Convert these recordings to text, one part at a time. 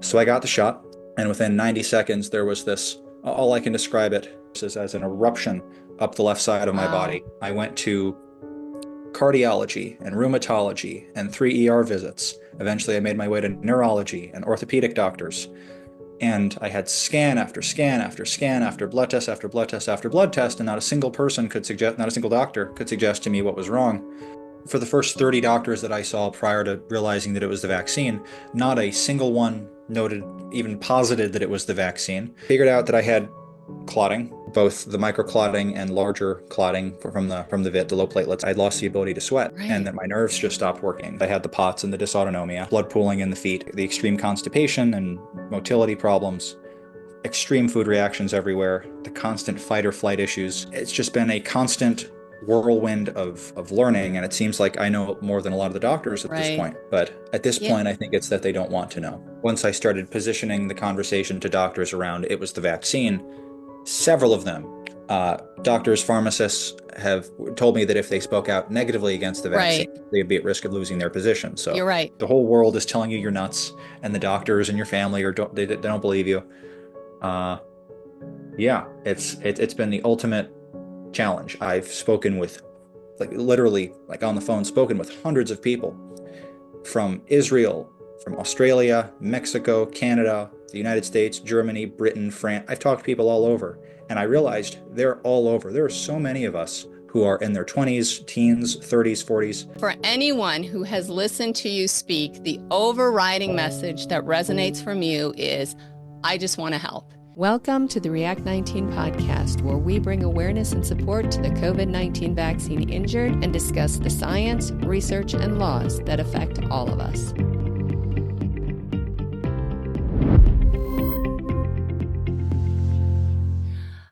So I got the shot, and within 90 seconds, there was this, all I can describe it is as an eruption up the left side of my Wow. body. I went to cardiology and rheumatology and 3 ER visits. Eventually, I made my way to neurology and orthopedic doctors. And I had scan after scan after scan after blood test after blood test after blood test, and not a single person could suggest, not a single doctor could suggest to me what was wrong. For the first 30 doctors that I saw prior to realizing that it was the vaccine, not a single one noted, even posited that it was the vaccine. Figured out that I had clotting, both the microclotting and larger clotting from the VIT, the low platelets. I'd lost the ability to sweat, and Right. that my nerves just stopped working. I had the POTS and the dysautonomia, blood pooling in the feet, the extreme constipation and motility problems, extreme food reactions everywhere, the constant fight or flight issues. It's just been a constant whirlwind of learning, and it seems like I know more than a lot of the doctors at this Right. point. But at this Yeah. point, I think it's that they don't want to know. Once I started positioning the conversation to doctors around it was the vaccine, several of them, doctors, pharmacists, have told me that if they spoke out negatively against the vaccine, Right. they'd be at risk of losing their position. So You're right. the whole world is telling you you're nuts, and the doctors and your family they don't believe you. Uh, yeah, it's been the ultimate challenge. I've spoken with, like, literally, like, on the phone, spoken with hundreds of people from Israel, from Australia, Mexico, Canada, the United States, Germany, Britain, France. I've talked to people all over, and I realized they're all over. There are so many of us who are in their 20s, teens, 30s, 40s. For anyone who has listened to you speak, the overriding message that resonates from you is, I just want to help. Welcome to the React 19 podcast, where we bring awareness and support to the COVID-19 vaccine injured and discuss the science, research, and laws that affect all of us.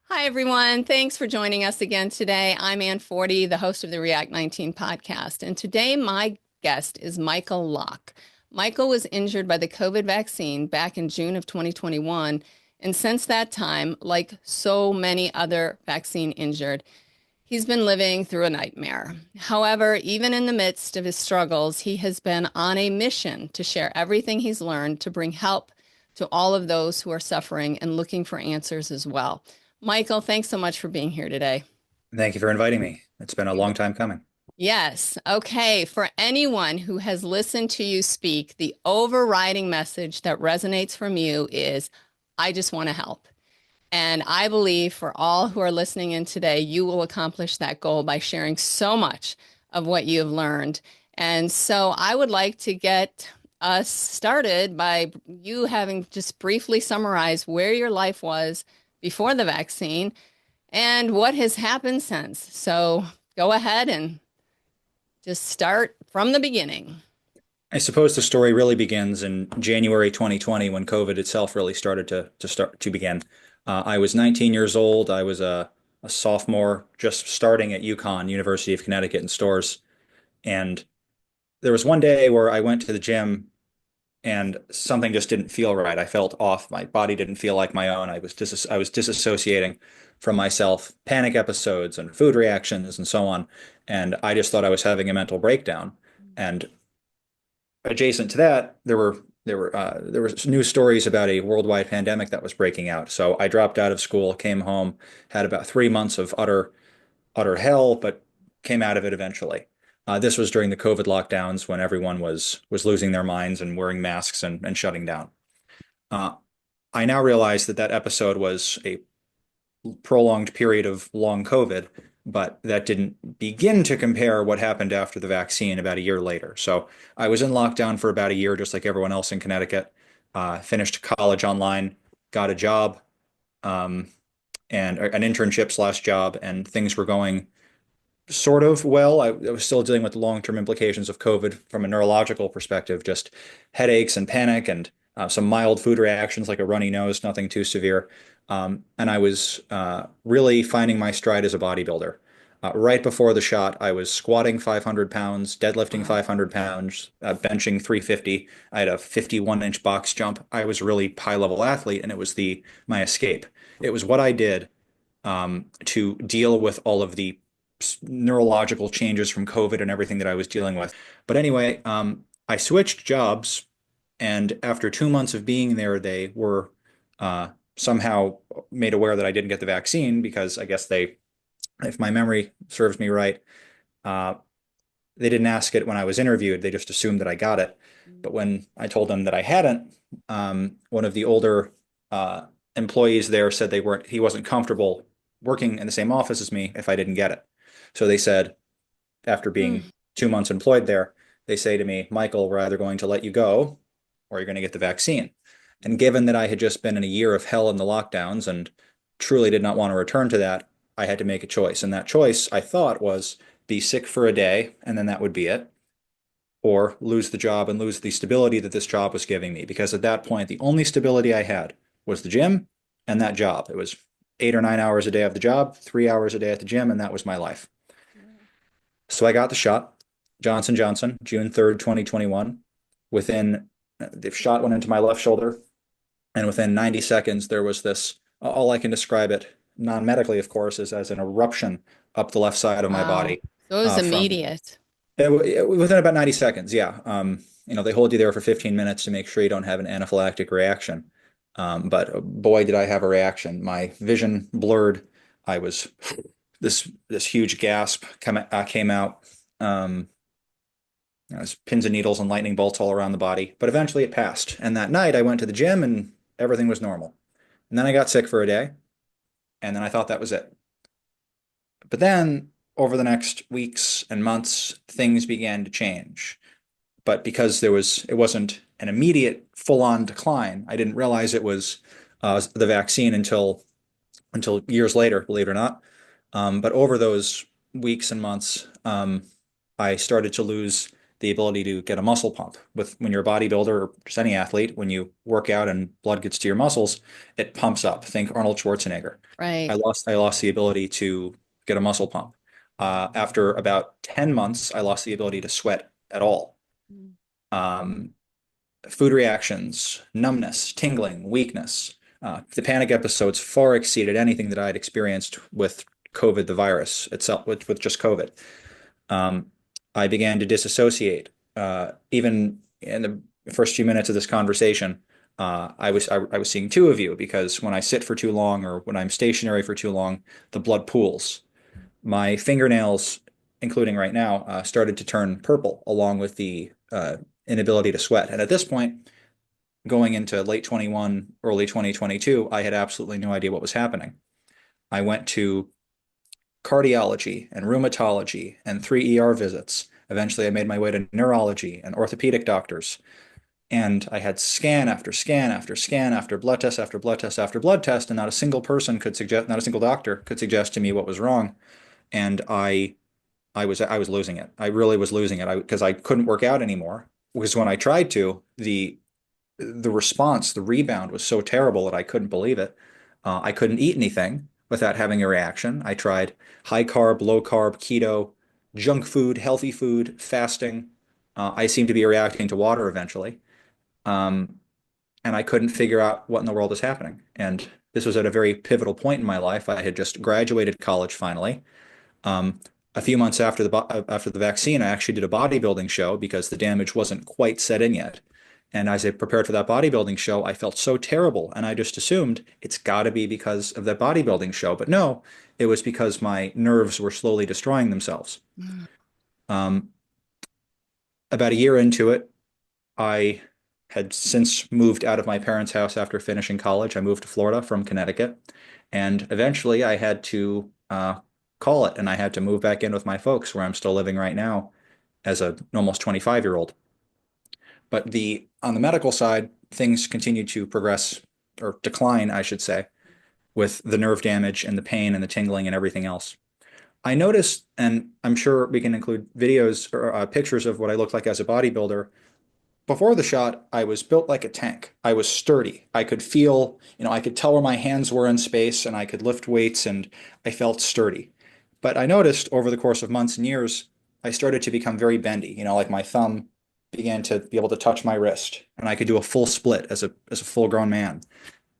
Hi, everyone. Thanks for joining us again today. I'm Ann Forti, the host of the React 19 podcast. And today, my guest is Michael Locke. Michael was injured by the COVID vaccine back in June of 2021. And since that time, like so many other vaccine injured, he's been living through a nightmare. However, even in the midst of his struggles, he has been on a mission to share everything he's learned to bring help to all of those who are suffering and looking for answers as well. Michael, thanks so much for being here today. Thank you for inviting me. It's been a long time coming. Yes. Okay. For anyone who has listened to you speak, the overriding message that resonates from you is, I just want to help. And I believe for all who are listening in today, you will accomplish that goal by sharing so much of what you have learned. And so I would like to get us started by you having just briefly summarized where your life was before the vaccine and what has happened since. So go ahead and just start from the beginning. I suppose the story really begins in January 2020 when COVID itself really started to begin. I was 19 years old. I was a sophomore, just starting at UConn, University of Connecticut in Stores. And there was one day where I went to the gym and something just didn't feel right. I felt off. My body didn't feel like my own. I was disassociating from myself, panic episodes and food reactions and so on. And I just thought I was having a mental breakdown. And adjacent to that, there were news stories about a worldwide pandemic that was breaking out. So I dropped out of school, came home, had about 3 months of utter hell, but came out of it eventually. This was during the COVID lockdowns when everyone was losing their minds and wearing masks and shutting down. Uh, I now realize that that episode was a prolonged period of long COVID, but that didn't begin to compare what happened after the vaccine about a year later. So I was in lockdown for about a year, just like everyone else in Connecticut. Finished college online, got a job, um, and an internship slash job, and things were going sort of well. I was still dealing with the long-term implications of COVID from a neurological perspective, just headaches and panic and some mild food reactions like a runny nose, nothing too severe. And I was really finding my stride as a bodybuilder. Right before the shot, I was squatting 500 pounds, deadlifting Wow. 500 pounds, benching 350. I had a 51-inch box jump. I was a really high-level athlete, and it was my escape. It was what I did to deal with all of the neurological changes from COVID and everything that I was dealing with. But anyway, I switched jobs And after 2 months of being there, they were uh, somehow made aware that I didn't get the vaccine because I guess they, if my memory serves me right, uh, they didn't ask it when I was interviewed. They just assumed that I got it. But when I told them that I hadn't, one of the older uh, employees there said he wasn't comfortable working in the same office as me if I didn't get it. So they said, after Mm. being 2 months employed there, they say to me, Michael, we're either going to let you go or you're going to get the vaccine. And given that I had just been in a year of hell in the lockdowns and truly did not want to return to that, I had to make a choice. And that choice, I thought, was be sick for a day and then that would be it, or lose the job and lose the stability that this job was giving me. Because at that point, the only stability I had was the gym and that job. It was 8 or 9 hours a day of the job, 3 hours a day at the gym, and that was my life. So I got the shot, Johnson Johnson, June 3rd, 2021. Within, the shot went into my left shoulder, and within 90 seconds, there was this, all I can describe it, non-medically, of course, is as an eruption up the left side of my Wow. body So it was from immediate. within about 90 seconds. Yeah. They hold you there for 15 minutes to make sure you don't have an anaphylactic reaction. But boy, did I have a reaction. My vision blurred. I was this huge gasp came out. Um, There's pins and needles and lightning bolts all around the body, but eventually it passed. And that night I went to the gym and everything was normal. And then I got sick for a day, and then I thought that was it. But then over the next weeks and months, things began to change. But because it wasn't an immediate full-on decline, I didn't realize it was the vaccine until years later, believe it or not. But over those weeks and months, I started to lose the ability to get a muscle pump. When you're a bodybuilder or just any athlete, when you work out and blood gets to your muscles, it pumps up. Think Arnold Schwarzenegger. Right. I lost the ability to get a muscle pump. After about 10 months, I lost the ability to sweat at all. Um, Food reactions, numbness, tingling, weakness. The panic episodes far exceeded anything that I'd experienced with COVID, the virus itself, with just COVID. Um, I began to disassociate. Even in the first few minutes of this conversation, I was seeing two of you because when I sit for too long or when I'm stationary for too long, the blood pools. My fingernails, including right now, started to turn purple along with the inability to sweat. And at this point, going into late 21, early 2022, I had absolutely no idea what was happening. I went to cardiology and rheumatology and three ER visits. Eventually, I made my way to neurology and orthopedic doctors. And I had scan after scan after scan after blood test after blood test after blood test, and not a single person could suggest, not a single doctor could suggest to me what was wrong. And I was losing it. I really was losing it because I couldn't work out anymore. Because when I tried to, the response, the rebound was so terrible that I couldn't believe it. I couldn't eat anything without having a reaction. I tried high carb, low carb, keto, junk food, healthy food, fasting. I seemed to be reacting to water eventually. Um, and I couldn't figure out what in the world is happening. And this was at a very pivotal point in my life. I had just graduated college finally. Um, a few months after the vaccine, I actually did a bodybuilding show because the damage wasn't quite set in yet. And as I prepared for that bodybuilding show, I felt so terrible, and I just assumed it's got to be because of that bodybuilding show. But no, it was because my nerves were slowly destroying themselves. Mm. Um, about a year into it, I had since moved out of my parents' house after finishing college. I moved to Florida from Connecticut, and eventually I had to call it, and I had to move back in with my folks where I'm still living right now as a almost 25-year-old. But the on the medical side, things continued to progress or decline, I should say, with the nerve damage and the pain and the tingling and everything else. I noticed, and I'm sure we can include videos or pictures of what I looked like as a bodybuilder. Before the shot, I was built like a tank. I was sturdy. I could feel, I could tell where my hands were in space and I could lift weights and I felt sturdy. But I noticed over the course of months and years, I started to become very bendy. Like my thumb began to be able to touch my wrist and I could do a full split as a full-grown man.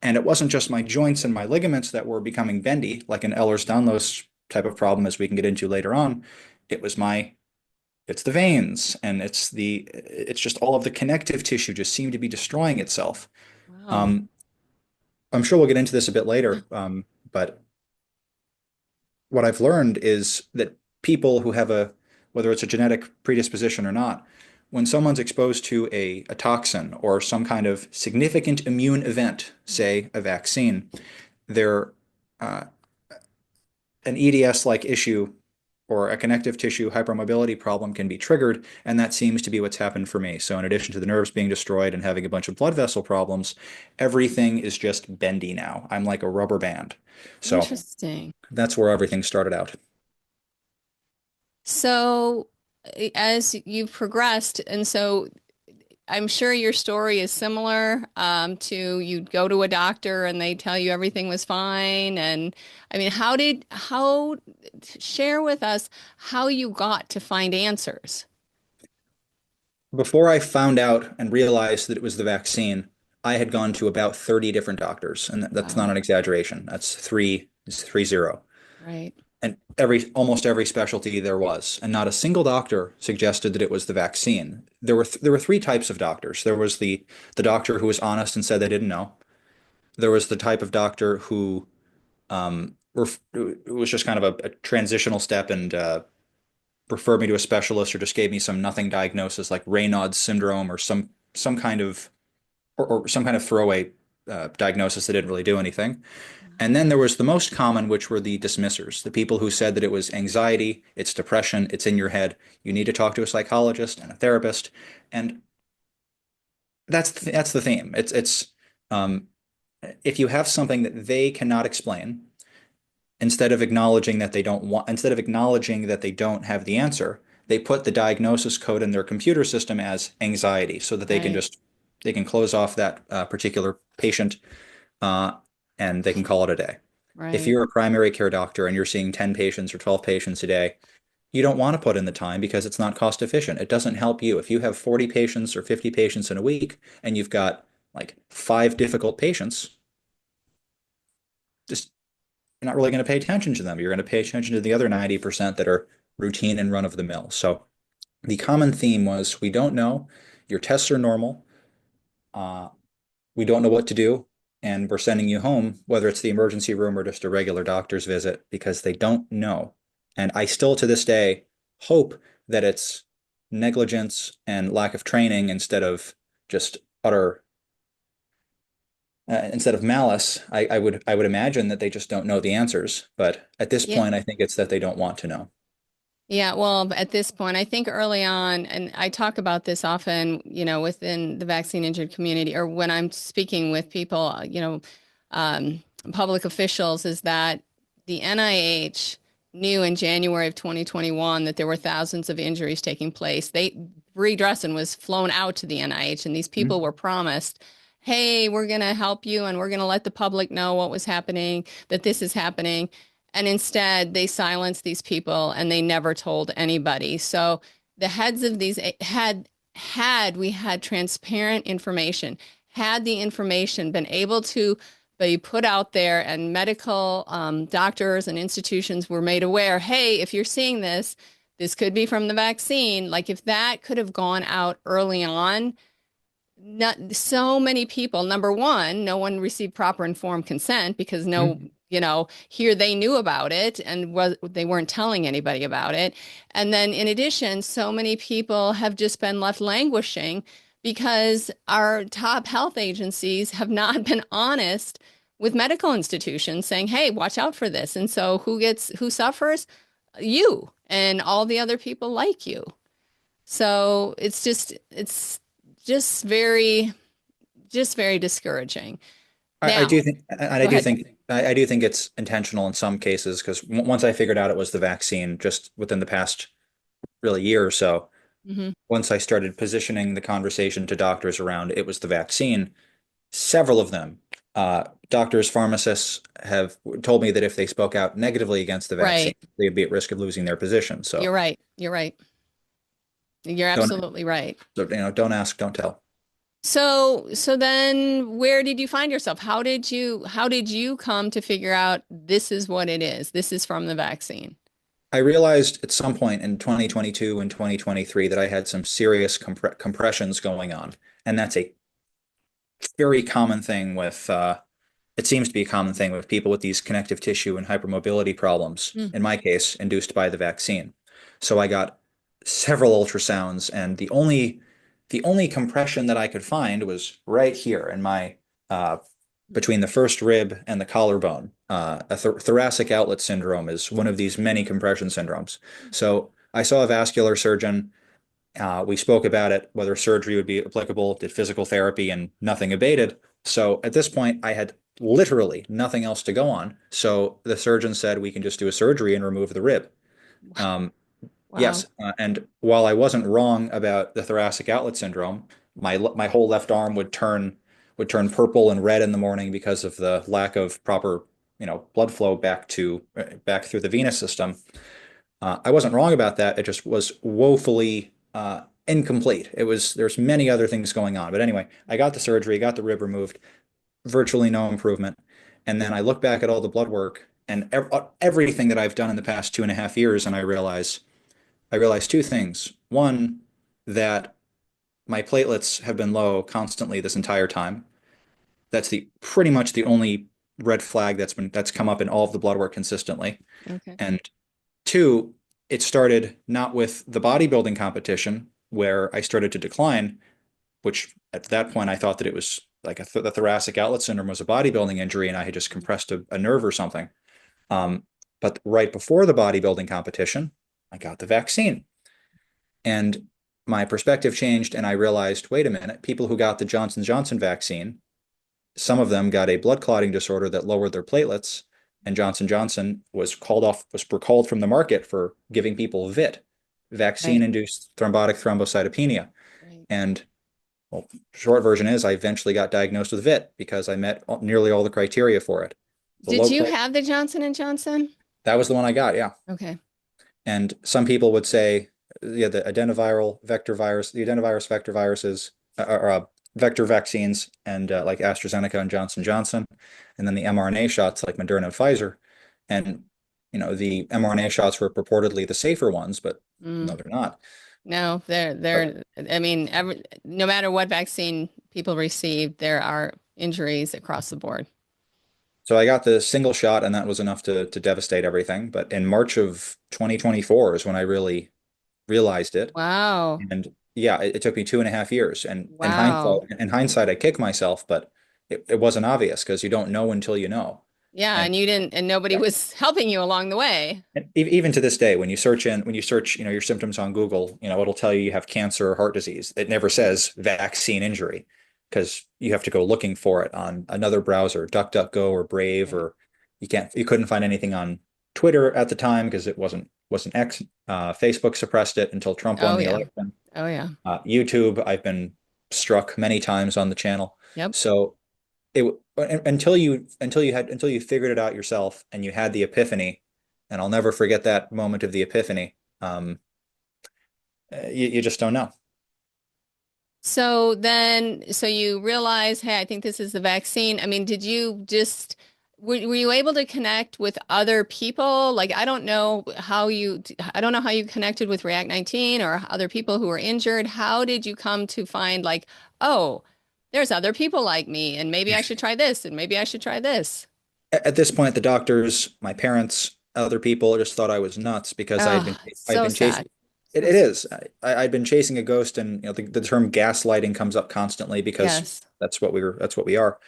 And it wasn't just my joints and my ligaments that were becoming bendy, like an Ehlers-Danlos type of problem, as we can get into later on. It was my it's the veins, and it's just all of the connective tissue just seemed to be destroying itself. Wow. Um, I'm sure we'll get into this a bit later, but what I've learned is that people who have whether it's a genetic predisposition or not, when someone's exposed to a toxin or some kind of significant immune event, say a vaccine, they're uh, an EDS-like issue or a connective tissue hypermobility problem can be triggered, and that seems to be what's happened for me. So in addition to the nerves being destroyed and having a bunch of blood vessel problems, everything is just bendy now. I'm like a rubber band. So Interesting. that's where everything started out. So, as you've progressed, and so I'm sure your story is similar to you go to a doctor and they tell you everything was fine. And I mean, share with us how you got to find answers. Before I found out and realized that it was the vaccine, I had gone to about 30 different doctors, and that's not Wow. an exaggeration. It's 30. Right. And almost every specialty there was, and not a single doctor suggested that it was the vaccine. There were three types of doctors. There was the doctor who was honest and said they didn't know. There was the type of doctor who it was just kind of a transitional step and referred me to a specialist or just gave me some nothing diagnosis like Raynaud's syndrome or some kind of or some kind of throwaway diagnosis that didn't really do anything. And then there was the most common, which were the dismissers, the people who said that it was anxiety, it's depression, it's in your head. You need to talk to a psychologist and a therapist. And that's the theme. It's um, if you have something that they cannot explain, instead of acknowledging that they don't have the answer, they put the diagnosis code in their computer system as anxiety, so that Right. they can close off that particular patient uh, and they can call it a day. If Right. you're a primary care doctor and you're seeing 10 patients or 12 patients a day, you don't want to put in the time because it's not cost efficient. It doesn't help you. If you have 40 patients or 50 patients in a week and you've got like five difficult patients, just you're not really going to pay attention to them. You're going to pay attention to the other 90% that are routine and run of the mill. So the common theme was we don't know. Your tests are normal. Uh, we don't know what to do, and we're sending you home, whether it's the emergency room or just a regular doctor's visit, because they don't know. And I still, to this day, hope that it's negligence and lack of training just utter, instead of malice. I would imagine that they just don't know the answers. But at this Yeah. point, I think it's that they don't want to know. Yeah, well, at this point, I think early on, and I talk about this often, within the vaccine injured community, or when I'm speaking with people, um, public officials, is that the NIH knew in January of 2021 that there were thousands of injuries taking place. Redressing was flown out to the NIH, and these people Mhm. were promised, hey, we're going to help you, and we're going to let the public know what was happening, that this is happening. And instead, they silenced these people and they never told anybody. So the heads of these had we had transparent information, had the information been able to be put out there and medical doctors and institutions were made aware, hey, if you're seeing this, this could be from the vaccine. Like if that could have gone out early on, not so many people. Number one, no one received proper informed consent because Mhm. here they knew about it and they weren't telling anybody about it. And then in addition, so many people have just been left languishing because our top health agencies have not been honest with medical institutions saying, "Hey, watch out for this." And so who suffers? You and all the other people like you. So it's just very discouraging. I Now, do think, and go ahead. I do think it's intentional in some cases because once I figured out it was the vaccine, just within the past really year or so, Hmm. once I started positioning the conversation to doctors around it was the vaccine, several of them, doctors, pharmacists, have told me that if they spoke out negatively against the vaccine, Right. they'd be at risk of losing their position. You're So right. You're right. You're don't, absolutely right. don't ask, don't tell. So then where did you find yourself? How did you come to figure out this is what it is? This is from the vaccine. I realized at some point in 2022 and 2023 that I had some serious compressions going on. And that's a very common thing with, it seems to be a common thing with people with these connective tissue and hypermobility problems, Mm. in my case, induced by the vaccine. So I got several ultrasounds, and the only compression that I could find was right here in my between the first rib and the collarbone. A thoracic outlet syndrome is one of these many compression syndromes. So I saw a vascular surgeon. We spoke about it, whether surgery would be applicable, did physical therapy, and nothing abated. So at this point, I had literally nothing else to go on. So the surgeon said we can just do a surgery and remove the rib. Um, Wow. yes, and while I wasn't wrong about the thoracic outlet syndrome, my whole left arm would turn purple and red in the morning because of the lack of proper, blood flow back through the venous system. I wasn't wrong about that. It just was woefully incomplete. There's many other things going on. But anyway, I got the surgery, got the rib removed, virtually no improvement. And then I look back at all the blood work and everything that I've done in the past 2.5 years, and I realize two things. One, that my platelets have been low constantly this entire time. That's the pretty much the only red flag that's come up in all of the blood work consistently. Okay. And two, it started not with the bodybuilding competition where I started to decline, which at that point I thought that it was like the thoracic outlet syndrome was a bodybuilding injury and I had just compressed a nerve or something. Um, but right before the bodybuilding competition, I got the vaccine. And my perspective changed, and I realized, wait a minute, people who got the Johnson Johnson vaccine, some of them got a blood clotting disorder that lowered their platelets, and Johnson Johnson was recalled from the market for giving people VIT, Right. vaccine-induced thrombotic thrombocytopenia. Right. And well, short version is I eventually got diagnosed with VIT because I met nearly all the criteria for it. The Did low you platelet, have the Johnson and Johnson? that was the one I got, yeah. Okay. And some people would say, yeah, the adenovirus vector viruses are vector vaccines, and like AstraZeneca and Johnson Johnson, and then the mRNA shots like Moderna and Pfizer. And the mRNA shots were purportedly the safer ones, but no, Mm. they're not. No, So, I mean, no matter what vaccine people receive, there are injuries across the board. so I got the single shot, and that was enough to devastate everything. But in March of 2024 is when I really realized it. Wow. And yeah, it took me 2.5 years. And Wow. in hindsight, I kick myself, but it wasn't obvious because you don't know until you know. Yeah, And and you didn't, and nobody yeah, was helping you along the way. and even to this day, when you search, your symptoms on Google, it'll tell you have cancer or heart disease. It never says vaccine injury because you have to go looking for it on another browser, DuckDuckGo or Brave, Right. or you couldn't find anything on Twitter at the time because it wasn't X. Facebook suppressed it until Trump won Oh the yeah. election. Oh yeah. YouTube, I've been struck many times on the channel. Yep. So until you figured it out yourself and you had the epiphany, and I'll never forget that moment of the epiphany. You just don't know. So you realize, hey, I think this is the vaccine. I mean, did you just were you able to connect with other people? Like, I don't know how you connected with React 19 or other people who were injured. How did you come to find like, oh, there's other people like me, and maybe I should try this, and maybe I should try this. At this point, the doctors, my parents, other people just thought I was nuts because Ah, I'd so been sad. chasing. So It sad. is. I'd been chasing a ghost, and the term gaslighting comes up constantly because Yes. that's what we are.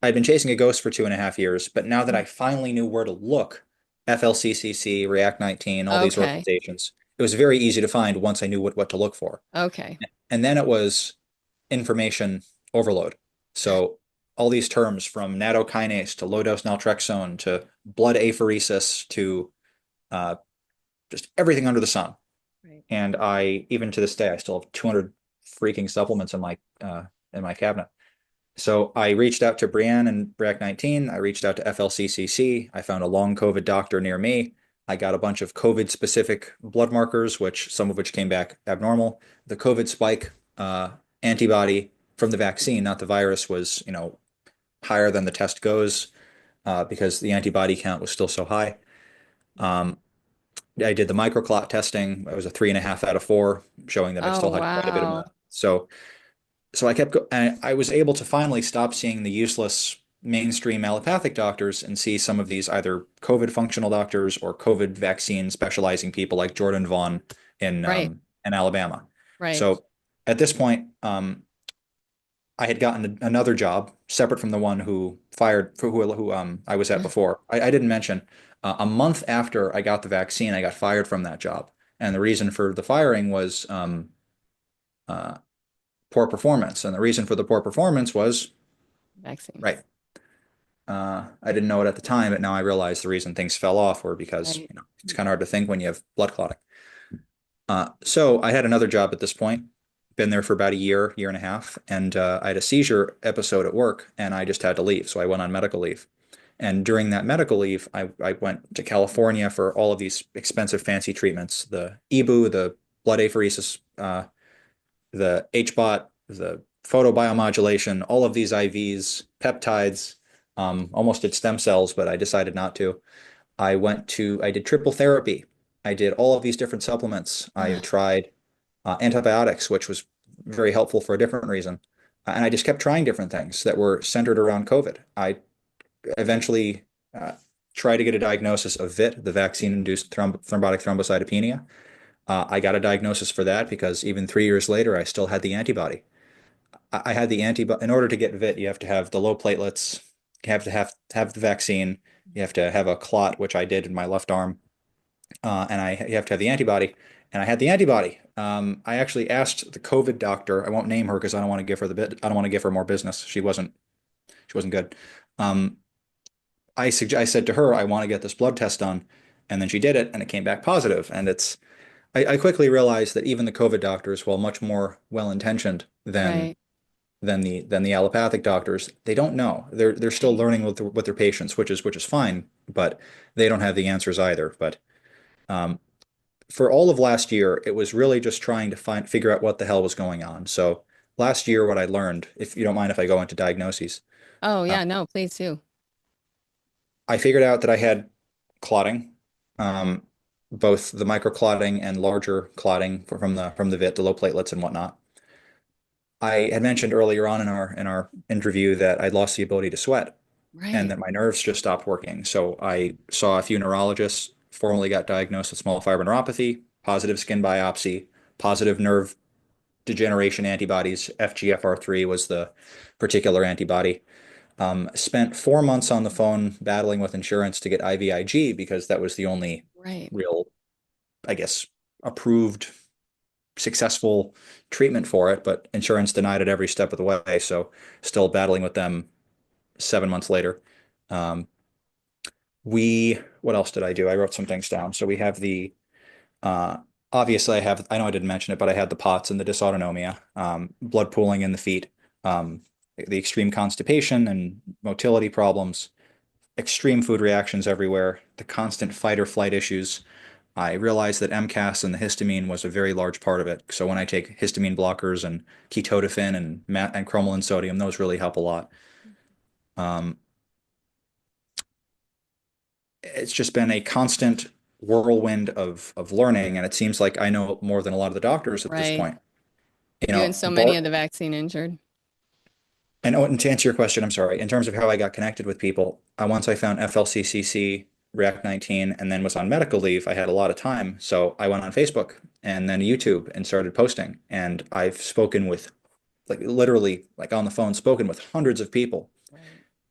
I'd been chasing a ghost for 2.5 years, but now that Mm. I finally knew where to look, FLCCC, React 19, all these Okay. organizations, it was very easy to find once I knew what to look for. Okay. And then it was information overload. So all these terms from nattokinase to low dose naltrexone to blood apheresis to uh, just everything under the sun. Right. And even to this day, I still have 200 freaking supplements in my cabinet. So I reached out to Brianne and Brack 19. I reached out to FLCCC. I found a long COVID doctor near me. I got a bunch of COVID specific blood markers, which some of which came back abnormal. The COVID spike antibody from the vaccine, not the virus, was higher than the test goes because the antibody count was still so high. Um, I did the microclot testing. I was a 3.5 out of 4, showing that I Oh, still had quite a bit of wow. that. So I kept and I was able to finally stop seeing the useless mainstream allopathic doctors and see some of these either COVID functional doctors or COVID vaccine specializing people like Jordan Vaughn Right, in Alabama. right. So at this point, I had gotten another job separate from the one who fired for who I was at before. I didn't mention a month after I got the vaccine, I got fired from that job, and the reason for the firing was uh, poor performance, and the reason for the poor performance was right. Vaccines. I didn't know it at the time, but now I realize the reason things fell off were because, Right. it's kind of hard to think when you have blood clotting. So I had another job at this point, been there for about a year, year and a half, and I had a seizure episode at work, and I just had to leave. So I went on medical leave. And during that medical leave, I went to California for all of these expensive, fancy treatments, the EBU, the blood apheresis, the HBOT, the photobiomodulation, all of these IVs, peptides, almost did stem cells, but I decided not to. I did triple therapy. I did all of these different supplements. I tried antibiotics, which was very helpful for a different reason. And I just kept trying different things that were centered around COVID. I eventually uh, tried to get a diagnosis of VIT, the vaccine-induced thrombotic thrombocytopenia. I got a diagnosis for that because even 3 years later, I still had the antibody. I had the antibody. In order to get VIT, you have to have the low platelets, you have to have the vaccine, you have to have a clot, which I did in my left arm, you have to have the antibody, and I had the antibody. I actually asked the COVID doctor. I won't name her because I don't want to give her the bit. I don't want to give her more business. She wasn't good. Um, I said to her, I want to get this blood test done, and then she did it, and it came back positive. And I quickly realized that even the COVID doctors, while much more well-intentioned Right, than the allopathic doctors, they don't know. They're still right, learning with their patients, which is fine, but they don't have the answers either. But um, for all of last year, it was really just trying to figure out what the hell was going on. So last year, what I learned, if you don't mind if I go into diagnoses, oh, uh, yeah, no, please do. I figured out that I had clotting, um, both the microclotting and larger clotting from the VIT, the low platelets and whatnot. I had mentioned earlier on in our interview that I'd lost the ability to sweat and Right, that my nerves just stopped working. So I saw a few neurologists, formally got diagnosed with small fiber neuropathy, positive skin biopsy, positive nerve degeneration antibodies. FGFR3 was the particular antibody. Spent 4 months on the phone battling with insurance to get IVIG because that was the only right. real, I guess, approved successful treatment for it, but insurance denied it every step of the way. So still battling with them 7 months later. Um, what else did I do? I wrote some things down. So we have uh, obviously I know I didn't mention it, but I had the POTS and the dysautonomia, blood pooling in the feet, um, the extreme constipation and motility problems, extreme food reactions everywhere, the constant fight or flight issues. I realized that MCAS and the histamine was a very large part of it. So when I take histamine blockers and ketotifen and cromolyn sodium, those really help a lot. Um, it's just been a constant whirlwind of learning, and it seems like I know more than a lot of the doctors at this Right. point. You and so many of the vaccine injured. And to answer your question, I'm sorry, in terms of how I got connected with people, once I found FLCCC, React 19, and then was on medical leave, I had a lot of time. So I went on Facebook and then YouTube and started posting. And I've spoken with, like, literally, like on the phone, spoken with hundreds of people Right.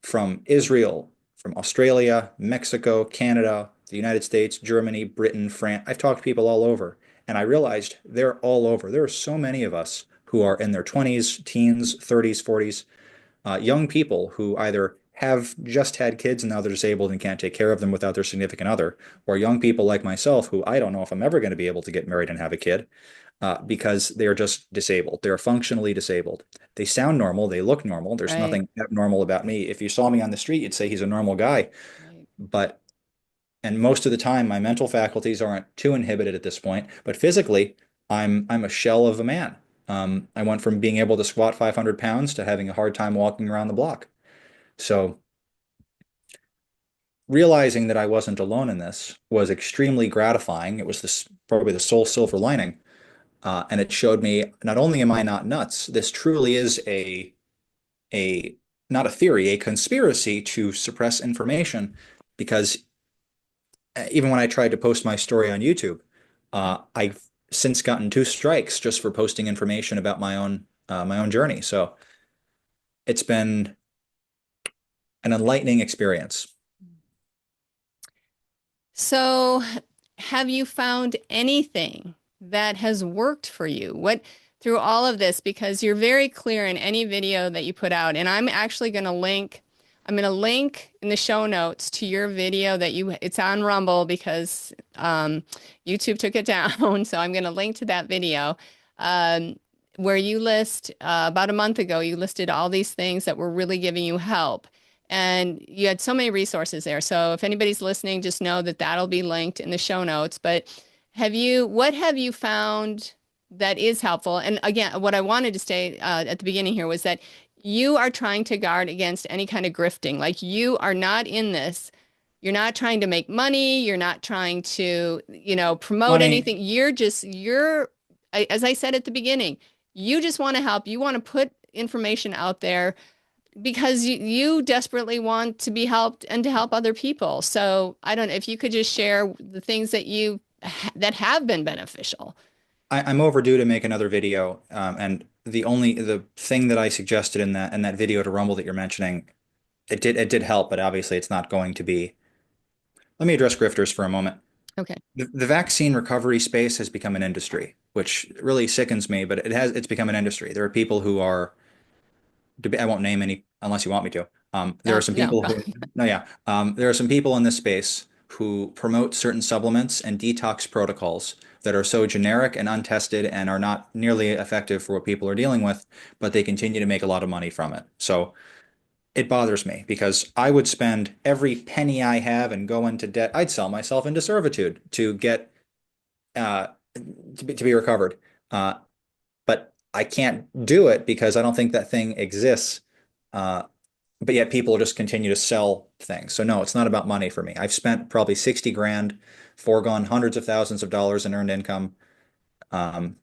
from Israel, from Australia, Mexico, Canada, the United States, Germany, Britain, France. I've talked to people all over, and I realized they're all over. There are so many of us who are in their 20s, teens, 30s, 40s, young people who either have just had kids and now they're disabled and can't take care of them without their significant other, or young people like myself who I don't know if I'm ever going to be able to get married and have a kid because they are just disabled. They're functionally disabled. They sound normal. They look normal. There's Right. nothing abnormal about me. If you saw me on the street, you'd say he's a normal guy. Right. But, and most of the time, my mental faculties aren't too inhibited at this point. But physically, I'm a shell of a man. I went from being able to squat 500 pounds to having a hard time walking around the block. So realizing that I wasn't alone in this was extremely gratifying. It was this probably the sole silver lining. And it showed me not only am I not nuts, this truly is a not a theory, a conspiracy to suppress information. Because even when I tried to post my story on YouTube, I've since gotten two strikes just for posting information about my own journey. So it's been an enlightening experience. So, have you found anything that has worked for you? What through all of this, because you're very clear in any video that you put out, and I'm going to link in the show notes to your video it's on Rumble because YouTube took it down. So I'm going to link to that video um, where you list, about a month ago, you listed all these things that were really giving you help. And you had so many resources there. So if anybody's listening, just know that that'll be linked in the show notes. But what have you found that is helpful? And again, what I wanted to say at the beginning here was that you are trying to guard against any kind of grifting. Like you are not in this. You're not trying to make money. You're not trying to, promote Money, anything. As I said at the beginning, you just want to help. You want to put information out there because you desperately want to be helped and to help other people. So I don't know if you could just share the things that have been beneficial. I'm overdue to make another video, and the thing that I suggested in that video to Rumble that you're mentioning, it did help, but obviously it's not going to be. Let me address grifters for a moment. Okay. The vaccine recovery space has become an industry, which really sickens me, but it's become an industry. There are people who are I won't name any unless you want me to. There are some No. people who, no, yeah. There are some people in this space who promote certain supplements and detox protocols that are so generic and untested and are not nearly effective for what people are dealing with, but they continue to make a lot of money from it. So it bothers me because I would spend every penny I have and go into debt. I'd sell myself into servitude to get uh, to be recovered. Uh, but I can't do it because I don't think that thing exists. Uh, but yet people just continue to sell things. So no, it's not about money for me. I've spent probably 60 grand, foregone hundreds of thousands of dollars in earned income. Um,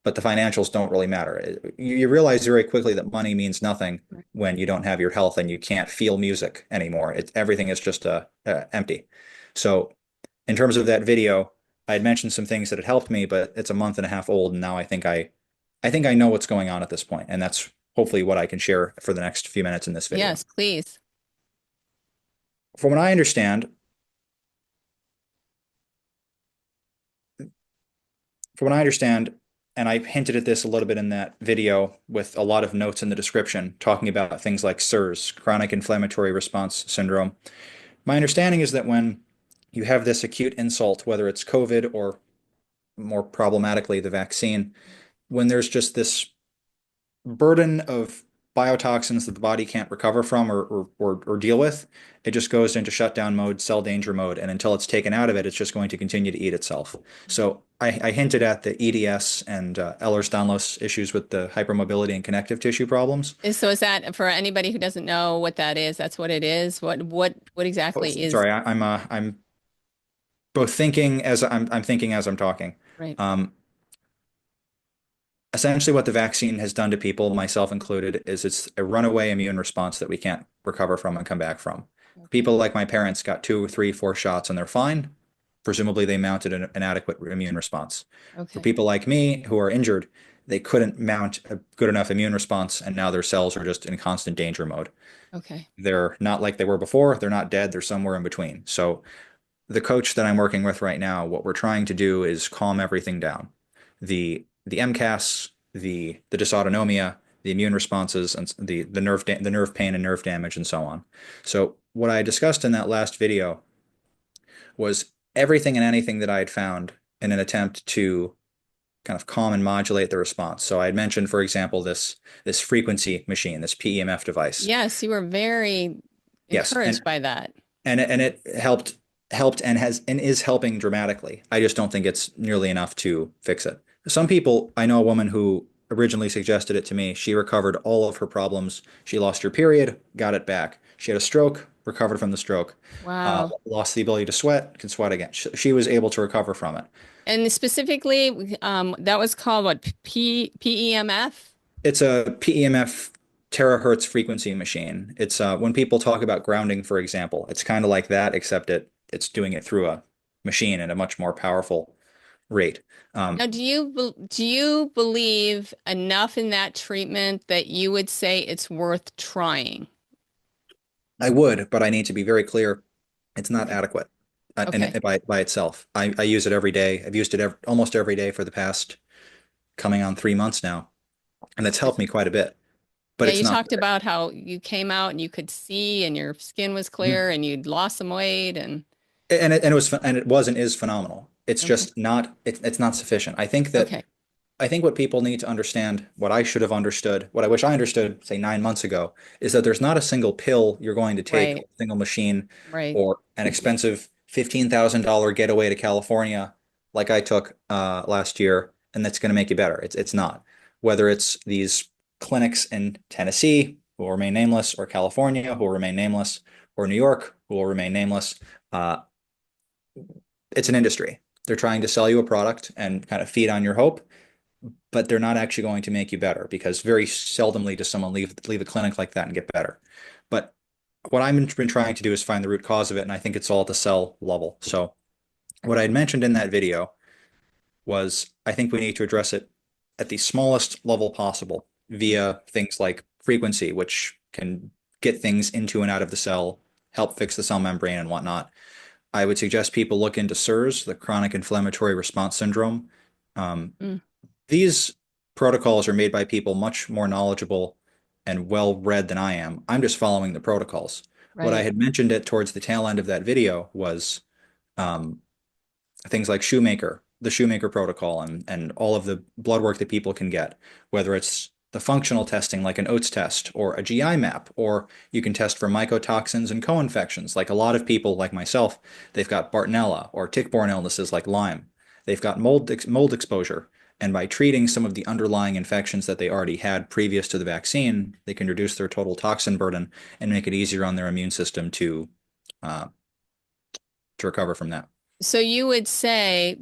but the financials don't really matter. You realize very quickly that money means nothing when you don't have your health and you can't feel music anymore. Everything is just empty. So in terms of that video, I had mentioned some things that had helped me, but it's a month and a half old, and now I think I know what's going on at this point, and that's hopefully what I can share for the next few minutes in this video. Yes, please. From what I understand, from what I understand, and I hinted at this a little bit in that video with a lot of notes in the description talking about things like CIRS, chronic inflammatory response syndrome. My understanding is that when you have this acute insult, whether it's COVID or more problematically the vaccine, when there's just this burden of biotoxins that the body can't recover from or deal with, it just goes into shutdown mode, cell danger mode, and until it's taken out of it, it's just going to continue to eat itself. So I hinted at the EDS and Ehlers-Danlos issues with the hypermobility and connective tissue problems. So is that for anybody who doesn't know what that is? That's what it is. What Oh, exactly is sorry, I'm both thinking as I'm thinking as I'm talking. right? Um, Essentially what the vaccine has done to people, myself included, is it's a runaway immune response that we can't recover from and come back from. Okay. People like my parents got two, three, four shots and they're fine. Presumably they mounted an adequate immune response. For Okay. people like me who are injured, they couldn't mount a good enough immune response and now their cells are just in constant danger mode. Okay. They're not like they were before. They're not dead. They're somewhere in between. So the coach that I'm working with right now, what we're trying to do is calm everything down. The MCAS, the dysautonomia, the immune responses, and the nerve pain and nerve damage, and so on. So what I discussed in that last video was everything and anything that I had found in an attempt to kind of calm and modulate the response. So I had mentioned, for example, this frequency machine, this PEMF device. Yes, you were very Yes, encouraged by that. and it helped and has and is helping dramatically. I just don't think it's nearly enough to fix it. Some people, I know a woman who originally suggested it to me. She recovered all of her problems. She lost her period, got it back. She had a stroke, recovered from the stroke, Wow. lost the ability to sweat, can sweat again. She was able to recover from it. And specifically, that was called what? PEMF? It's a PEMF terahertz frequency machine. It's when people talk about grounding, for example, it's kind of like that, except it's doing it through a machine at a much more powerful rate. Now, Um, do you believe enough in that treatment that you would say it's worth trying? I would, but I need to be very clear. It's not Okay. adequate Okay. by itself. I use it every day. I've used it almost every day for the past coming on 3 months now, and it's helped me quite a bit. But Yeah, it's you not. talked about how you came out and you could see and your skin was clear Mhm. and you'd lost some weight and And it was and it was and is phenomenal. It's okay. just not it's not sufficient. Okay. I think what people need to understand, what I should have understood, what I wish I understood, say 9 months ago, is that there's not a single pill you're going to take, Right. a single machine, Right. or an expensive $15,000 getaway to California like I took last year, and that's going to make you better. It's not. Whether it's these clinics in Tennessee who will remain nameless, or California who will remain nameless, or New York who will remain nameless, uh, it's an industry. They're trying to sell you a product and kind of feed on your hope, but they're not actually going to make you better because very seldomly does someone leave a clinic like that and get better. But what I've been trying to do is find the root cause of it, and I think it's all at the cell level. So what I had mentioned in that video was I think we need to address it at the smallest level possible via things like frequency, which can get things into and out of the cell, help fix the cell membrane and whatnot. I would suggest people look into CIRS, the chronic inflammatory response syndrome. Um, Mm, these protocols are made by people much more knowledgeable and well read than I am. I'm just following the protocols. What I right. had mentioned it towards the tail end of that video was um, things like the Shoemaker protocol, and all of the blood work that people can get, whether it's the functional testing like an oats test or a GI map, or you can test for mycotoxins and co-infections. Like a lot of people like myself, they've got Bartonella or tick-borne illnesses like Lyme. They've got mold exposure. And by treating some of the underlying infections that they already had previous to the vaccine, they can reduce their total toxin burden and make it easier on their immune system uh, to recover from that. So you would say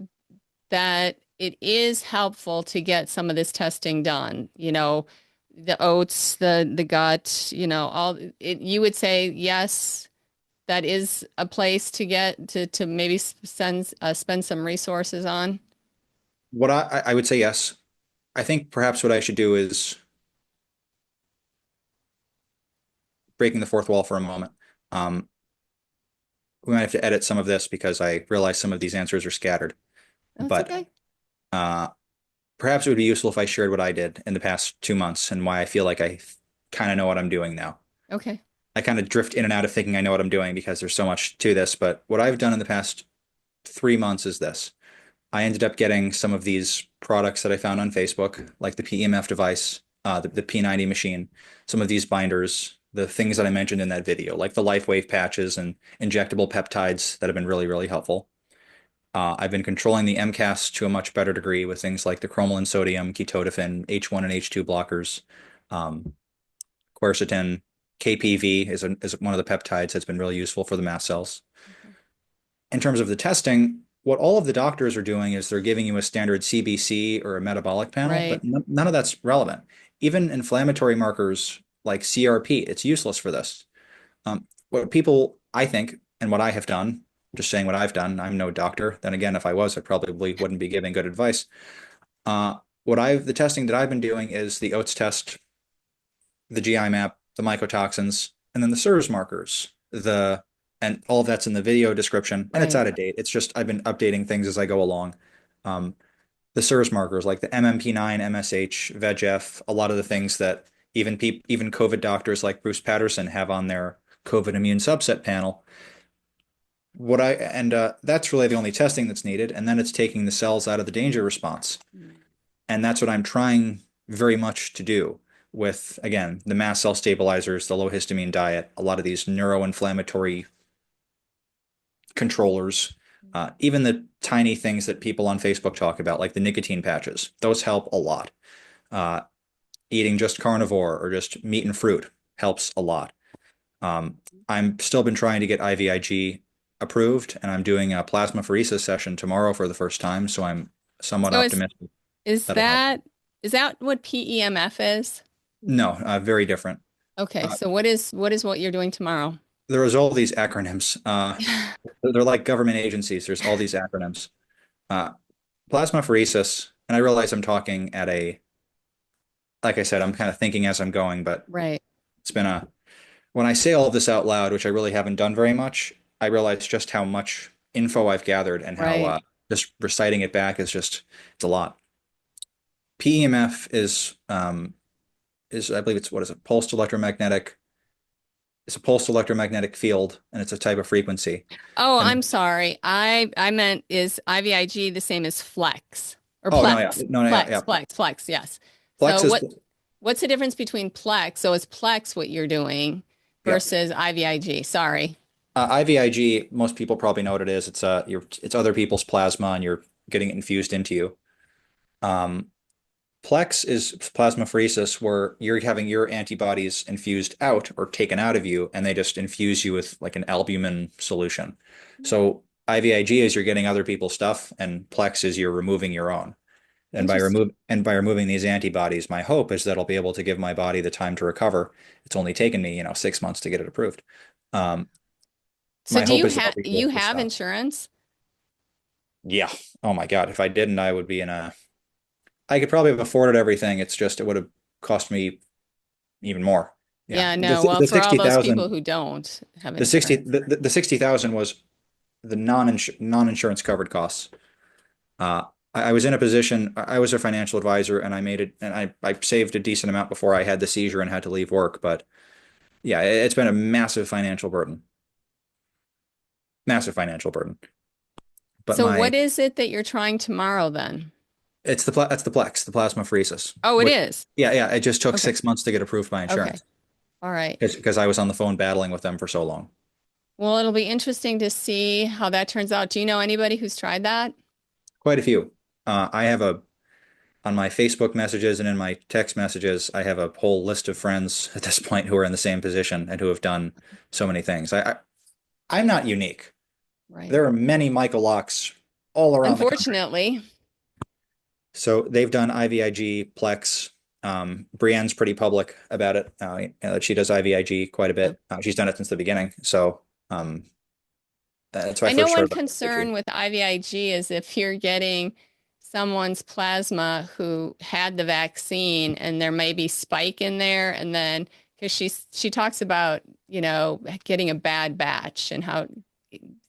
that it is helpful to get some of this testing done, the oats, the gut, all it, you would say yes, that is a place to get to maybe spend some resources on. What I would say yes. I think perhaps what I should do is breaking the fourth wall for a moment. Um, we might have to edit some of this because I realize some of these answers are scattered. That's But okay. uh, perhaps it would be useful if I shared what I did in the past 2 months and why I feel like I kind of know what I'm doing now. Okay. I kind of drift in and out of thinking I know what I'm doing because there's so much to this. But what I've done in the past 3 months is this. I ended up getting some of these products that I found on Facebook, like the PEMF device, the P90 machine, some of these binders, the things that I mentioned in that video, like the LifeWave patches and injectable peptides that have been really, really helpful. I've been controlling the MCAS to a much better degree with things like the chromolan sodium, ketotifen, H1 and H2 blockers, um, quercetin, KPV is one of the peptides that's been really useful for the mast cells. Okay. In terms of the testing, what all of the doctors are doing is they're giving you a standard CBC or a metabolic panel, but Right. none of that's relevant. Even inflammatory markers like CRP, it's useless for this. What people, I think, and what I have done, just saying what I've done, I'm no doctor. Then again, if I was, I probably wouldn't be giving good advice. The testing that I've been doing is the oats test, the GI map, the mycotoxins, and then the SIRS markers. And all of that's in the video description, and it's Right. out of date. It's just I've been updating things as I go along. Um, the SIRS markers like the MMP9, MSH, VEGF, a lot of the things that even COVID doctors like Bruce Patterson have on their COVID immune subset panel. That's really the only testing that's needed, and then it's taking the cells out of the danger response. Mm. And that's what I'm trying very much to do with, again, the mast cell stabilizers, the low histamine diet, a lot of these neuroinflammatory controllers, even the tiny things that people on Facebook talk about, like the nicotine patches. Those help a lot. Uh, Eating just carnivore or just meat and fruit helps a lot. Um, I'm still been trying to get IVIG approved, and I'm doing a plasmapheresis session tomorrow for the first time, so I'm somewhat So optimistic is that'll help. that what PEMF is? No, very different. Okay, Uh, so what is what you're doing tomorrow? there's all these acronyms. They're like government agencies. There's all these acronyms. Uh, Plasmapheresis, and I realize I'm talking at a, like I said, I'm kind of thinking as I'm going, but Right, it's been a, when I say all of this out loud, which I really haven't done very much, I realize just how much info I've gathered and how right. just reciting it back is just, it's a lot. PEMF is I believe it's what is it? Pulsed electromagnetic. It's a pulsed electromagnetic field, and it's a type of frequency. Oh, And I'm sorry. I meant is IVIG the same as flex or oh no, yeah, plex? no, yeah, yeah. Plex, yes. Flex So is what's the difference between plex? So is plex what you're doing yeah. versus IVIG? Sorry. IVIG, most people probably know what it is. It's other people's plasma, and you're getting it infused into you. Um, Plex is plasmapheresis, where you're having your antibodies infused out or taken out of you, and they just infuse you with like an albumin solution. So IVIG is you're getting other people's stuff, and Plex is you're removing your own. Interesting. By removing these antibodies, my hope is that I'll be able to give my body the time to recover. It's only taken me, 6 months to get it approved. Um, So my hope is that I'll be you able to have stop. insurance? Yeah. Oh my God. If I didn't, I would be in a. I could probably have afforded everything. It's just it would have cost me even more. Yeah. Yeah, The no. Well, the for all those 60,000, people who don't have the 60 insurance. the 60,000 was the non-insurance covered costs. Uh, I was in a position, I was a financial advisor, and I made it, and I saved a decent amount before I had the seizure and had to leave work. But yeah, it's been a massive financial burden, massive financial burden. But So my, what is it that you're trying tomorrow then? that's the Plex, the plasmapheresis, Oh, it which, is. yeah, yeah, it just took Okay. 6 months to get approved by Okay. insurance All right. because I was on the phone battling with them for so long. Well, it'll be interesting to see how that turns out. Do you know anybody who's tried that? Quite a few. I have on my Facebook messages and in my text messages, I have a whole list of friends at this point who are in the same position and who have done so many things. I'm not unique. Right. There are many Michael Locks all around the country. Unfortunately. So they've done IVIG, Plex. Brienne's pretty public about it. She does IVIG quite a Yeah. bit. She's done it since the beginning. So um, that's why I I know first one heard about IVIG. concern with IVIG is if you're getting someone's plasma who had the vaccine and there may be spike in there and then because she talks about, getting a bad batch and how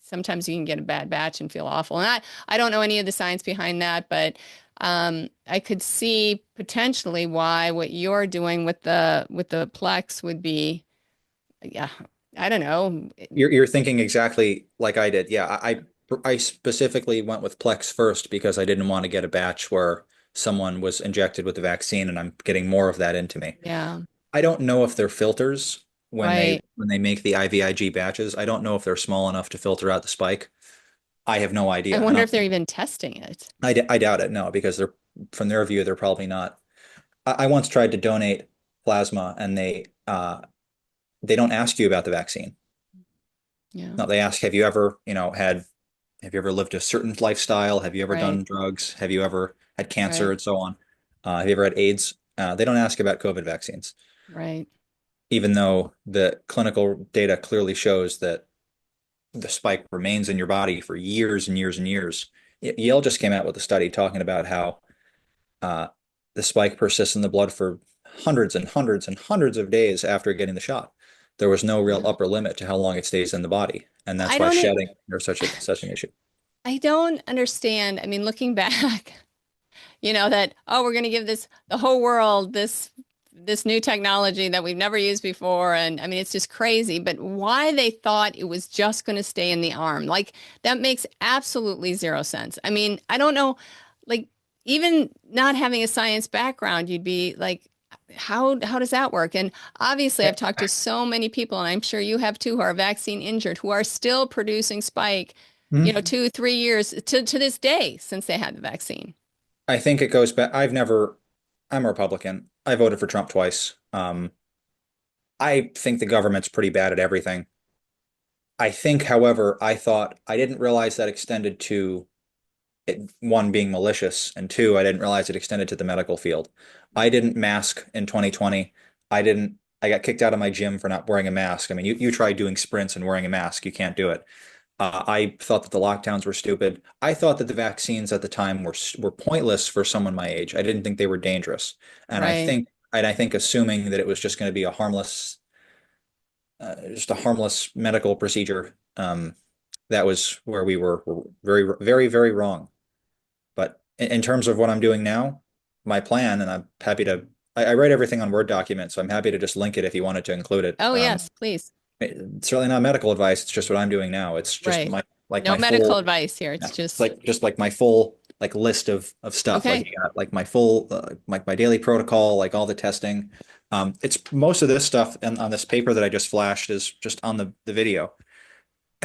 sometimes you can get a bad batch and feel awful. And I don't know any of the science behind that, but I could see potentially why what you're doing with the Plex would be, yeah, I don't know. You're thinking exactly like I did. Yeah, I specifically went with Plex first because I didn't want to get a batch where someone was injected with the vaccine and I'm getting more of that into me. Yeah, I don't know if they're filters right. when they make the IVIG batches. I don't know if they're small enough to filter out the spike. I have no I idea. wonder if they're even testing it. I doubt it. No, because they're from their view, they're probably not. I once tried to donate plasma and they don't ask you about the vaccine. Yeah, No, they ask, have you ever lived a certain lifestyle? Have you ever right, done drugs? Have you ever had cancer right, and so on? Have you ever had AIDS? They don't ask about COVID vaccines, right. even though the clinical data clearly shows that the spike remains in your body for years and years and years. Yale just came out with a study talking about how uh, the spike persists in the blood for hundreds and hundreds and hundreds of days after getting the shot. There was no real Yeah. upper limit to how long it stays in the body, and I that's why don't e- shedding is such an issue. I don't understand. I mean, looking back, that we're going to give the whole world this new technology that we've never used before and I mean it's just crazy, but why they thought it was just going to stay in the arm. Like that makes absolutely zero sense. I mean, I don't know, like even not having a science background, you'd be like how does that work? And obviously I've talked to so many people and I'm sure you have too who are vaccine injured who are still producing spike, Mhm. 2, 3 years to this day since they had the vaccine. I think it goes back. I'm a Republican. I voted for Trump twice. I think the government's pretty bad at everything. I think, however, I didn't realize that extended to one being malicious, and two, I didn't realize it extended to the medical field. I didn't mask in 2020. I got kicked out of my gym for not wearing a mask. I mean, you try doing sprints and wearing a mask, you can't do it. I thought that the lockdowns were stupid. I thought that the vaccines at the time were pointless for someone my age. I didn't think they were dangerous. And Right. I think assuming that it was just going to be just a harmless medical procedure, that was where were very, very, very wrong. But in terms of what I'm doing now, my plan, and I'm happy to, I write everything on Word documents, so I'm happy to just link it if you wanted to include it. Oh, yes, please. It's certainly not medical advice. It's just what I'm doing now. It's just Right. like No my medical full, advice here. yeah, It's it's just, like just like my full like list of stuff. Like okay. you got like my full like my daily protocol, like all the testing. It's most of this stuff and on this paper that I just flashed is just on the video.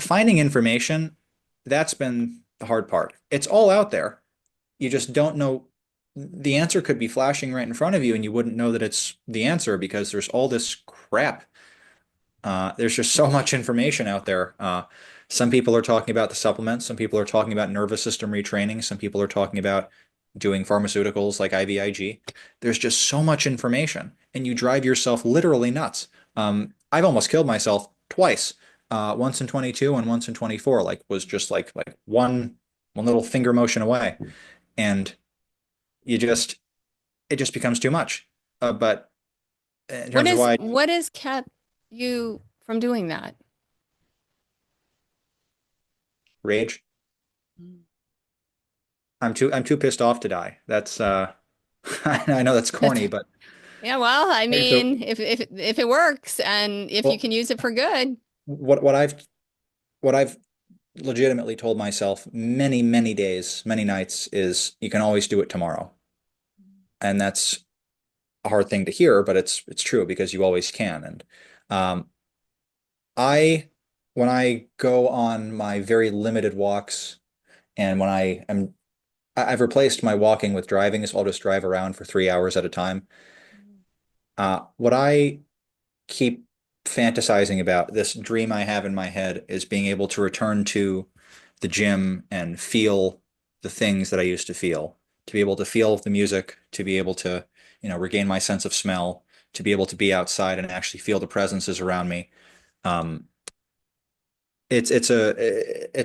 Finding information, that's been the hard part. It's all out there. You just don't know. The answer could be flashing right in front of you, and you wouldn't know that it's the answer because there's all this crap. There's just so much information out there. Some people are talking about the supplements. Some people are talking about nervous system retraining. Some people are talking about doing pharmaceuticals like IVIG. There's just so much information, and you drive yourself literally nuts. I've almost killed myself twice. Once in 22 and once in 24. Like was just like one little finger motion away, and you just it just becomes too much. But in terms of why What has kept you from doing that? rage, I'm too pissed off to die. That's I know that's That's corny, but Yeah, well, I so mean, if it works and if you well, can use it for good. what I've legitimately told myself many days, many nights is you can always do it tomorrow. And that's a hard thing to hear, but it's true because you always can. And um I when I go on my very limited walks and when I've replaced my walking with driving, so I'll just drive around for 3 hours at a time. What I keep fantasizing about, this dream I have in my head, is being able to return to the gym and feel the things that I used to feel, to be able to feel the music, to be able to, regain my sense of smell, to be able to be outside and actually feel the presences around me. Um, it's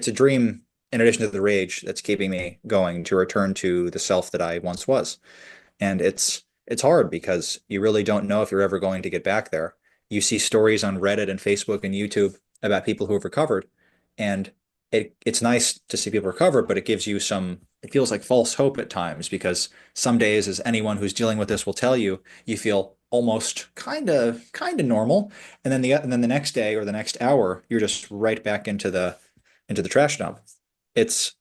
a dream in addition to the rage that's keeping me going to return to the self that I once was. And it's hard because you really don't know if you're ever going to get back there. You see stories on Reddit and Facebook and YouTube about people who have recovered, and it's nice to see people recover, but it feels like false hope at times because some days, as anyone who's dealing with this will tell you, you feel almost kind of normal, and then the next day or the next hour, you're just right back into the trash dump. It's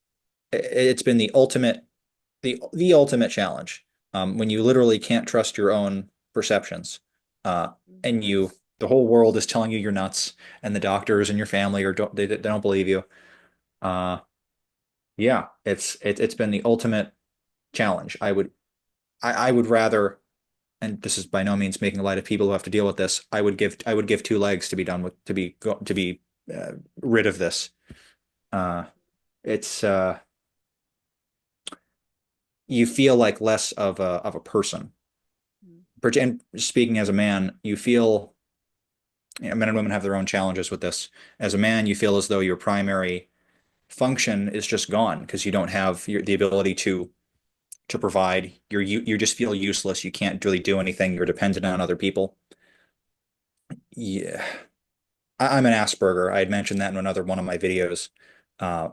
it's been the ultimate challenge when you literally can't trust your own perceptions, uh, and the whole world is telling you you're nuts, and the doctors and your family they don't believe you. Uh, yeah, it's been the ultimate challenge. I would rather, and this is by no means making light of people who have to deal with this. I would give two legs to be done with to be rid of this. Uh, it's You feel like less of a person. And speaking as a man, you feel, men and women have their own challenges with this. As a man, you feel as though your primary function is just gone because you don't have the ability to provide. You just feel useless. You can't really do anything. You're dependent on other people. Yeah, I'm an Asperger. I had mentioned that in another one of my videos, uh,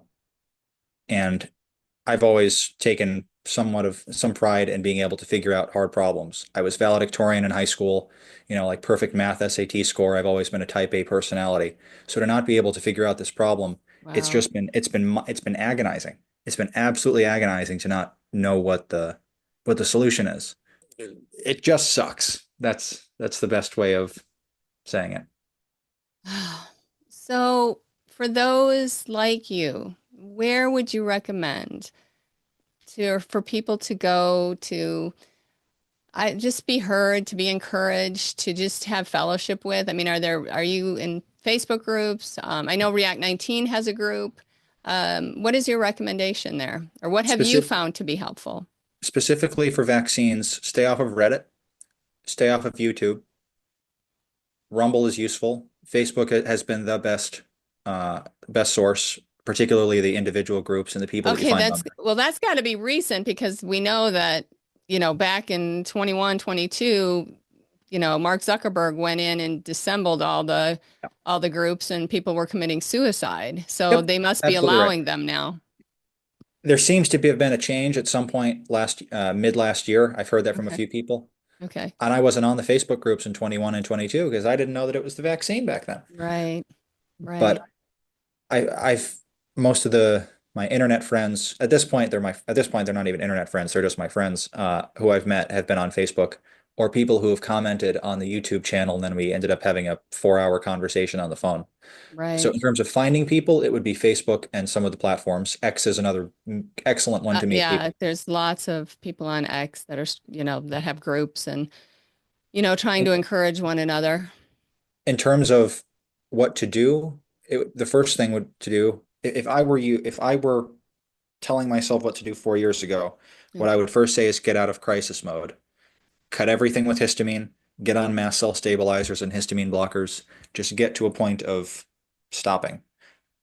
and I've always taken somewhat of some pride in being able to figure out hard problems. I was valedictorian in high school, like perfect math SAT score. I've always been a type A personality. So to not be able to figure out this problem, Wow. it's been agonizing. It's been absolutely agonizing to not know what the solution is. It just sucks. That's the best way of saying it. So, for those like you, where would you recommend for people to go to just be heard, to be encouraged, to just have fellowship with? I mean, are you in Facebook groups? I know React 19 has a group. What is your recommendation there? Or what have you Specific, found to be helpful? specifically for vaccines, stay off of Reddit, stay off of YouTube. Rumble is useful. Facebook has been the best source, particularly the individual groups and the people that you Okay, find on there. that's got to be recent because we know that, back in 21, 22, Mark Zuckerberg went in and dissembled all the groups and people were committing suicide. So Yep, they must be absolutely right. allowing them now. There seems to have been a change at some point mid last year. I've heard that from a Okay. few people. Okay. And I wasn't on the Facebook groups in 21 and 22 because I didn't know that it was the vaccine back then. Right. Right. But I've most of my internet friends at this point they're not even internet friends, they're just my friends who I've met have been on Facebook or people who have commented on the YouTube channel, and then we ended up having a 4 hour conversation on the phone. So Right. in terms of finding people, it would be Facebook and some of the platforms. X is another excellent one to meet Yeah, people. there's lots of people on X that are, that have groups and, trying to encourage one another. In terms of what to do, the first thing would to do if I were you, if I were telling myself what to do 4 years ago, Yeah. what I would first say is get out of crisis mode. Cut everything with histamine, get on mast cell stabilizers and histamine blockers. Just get to a point of stopping.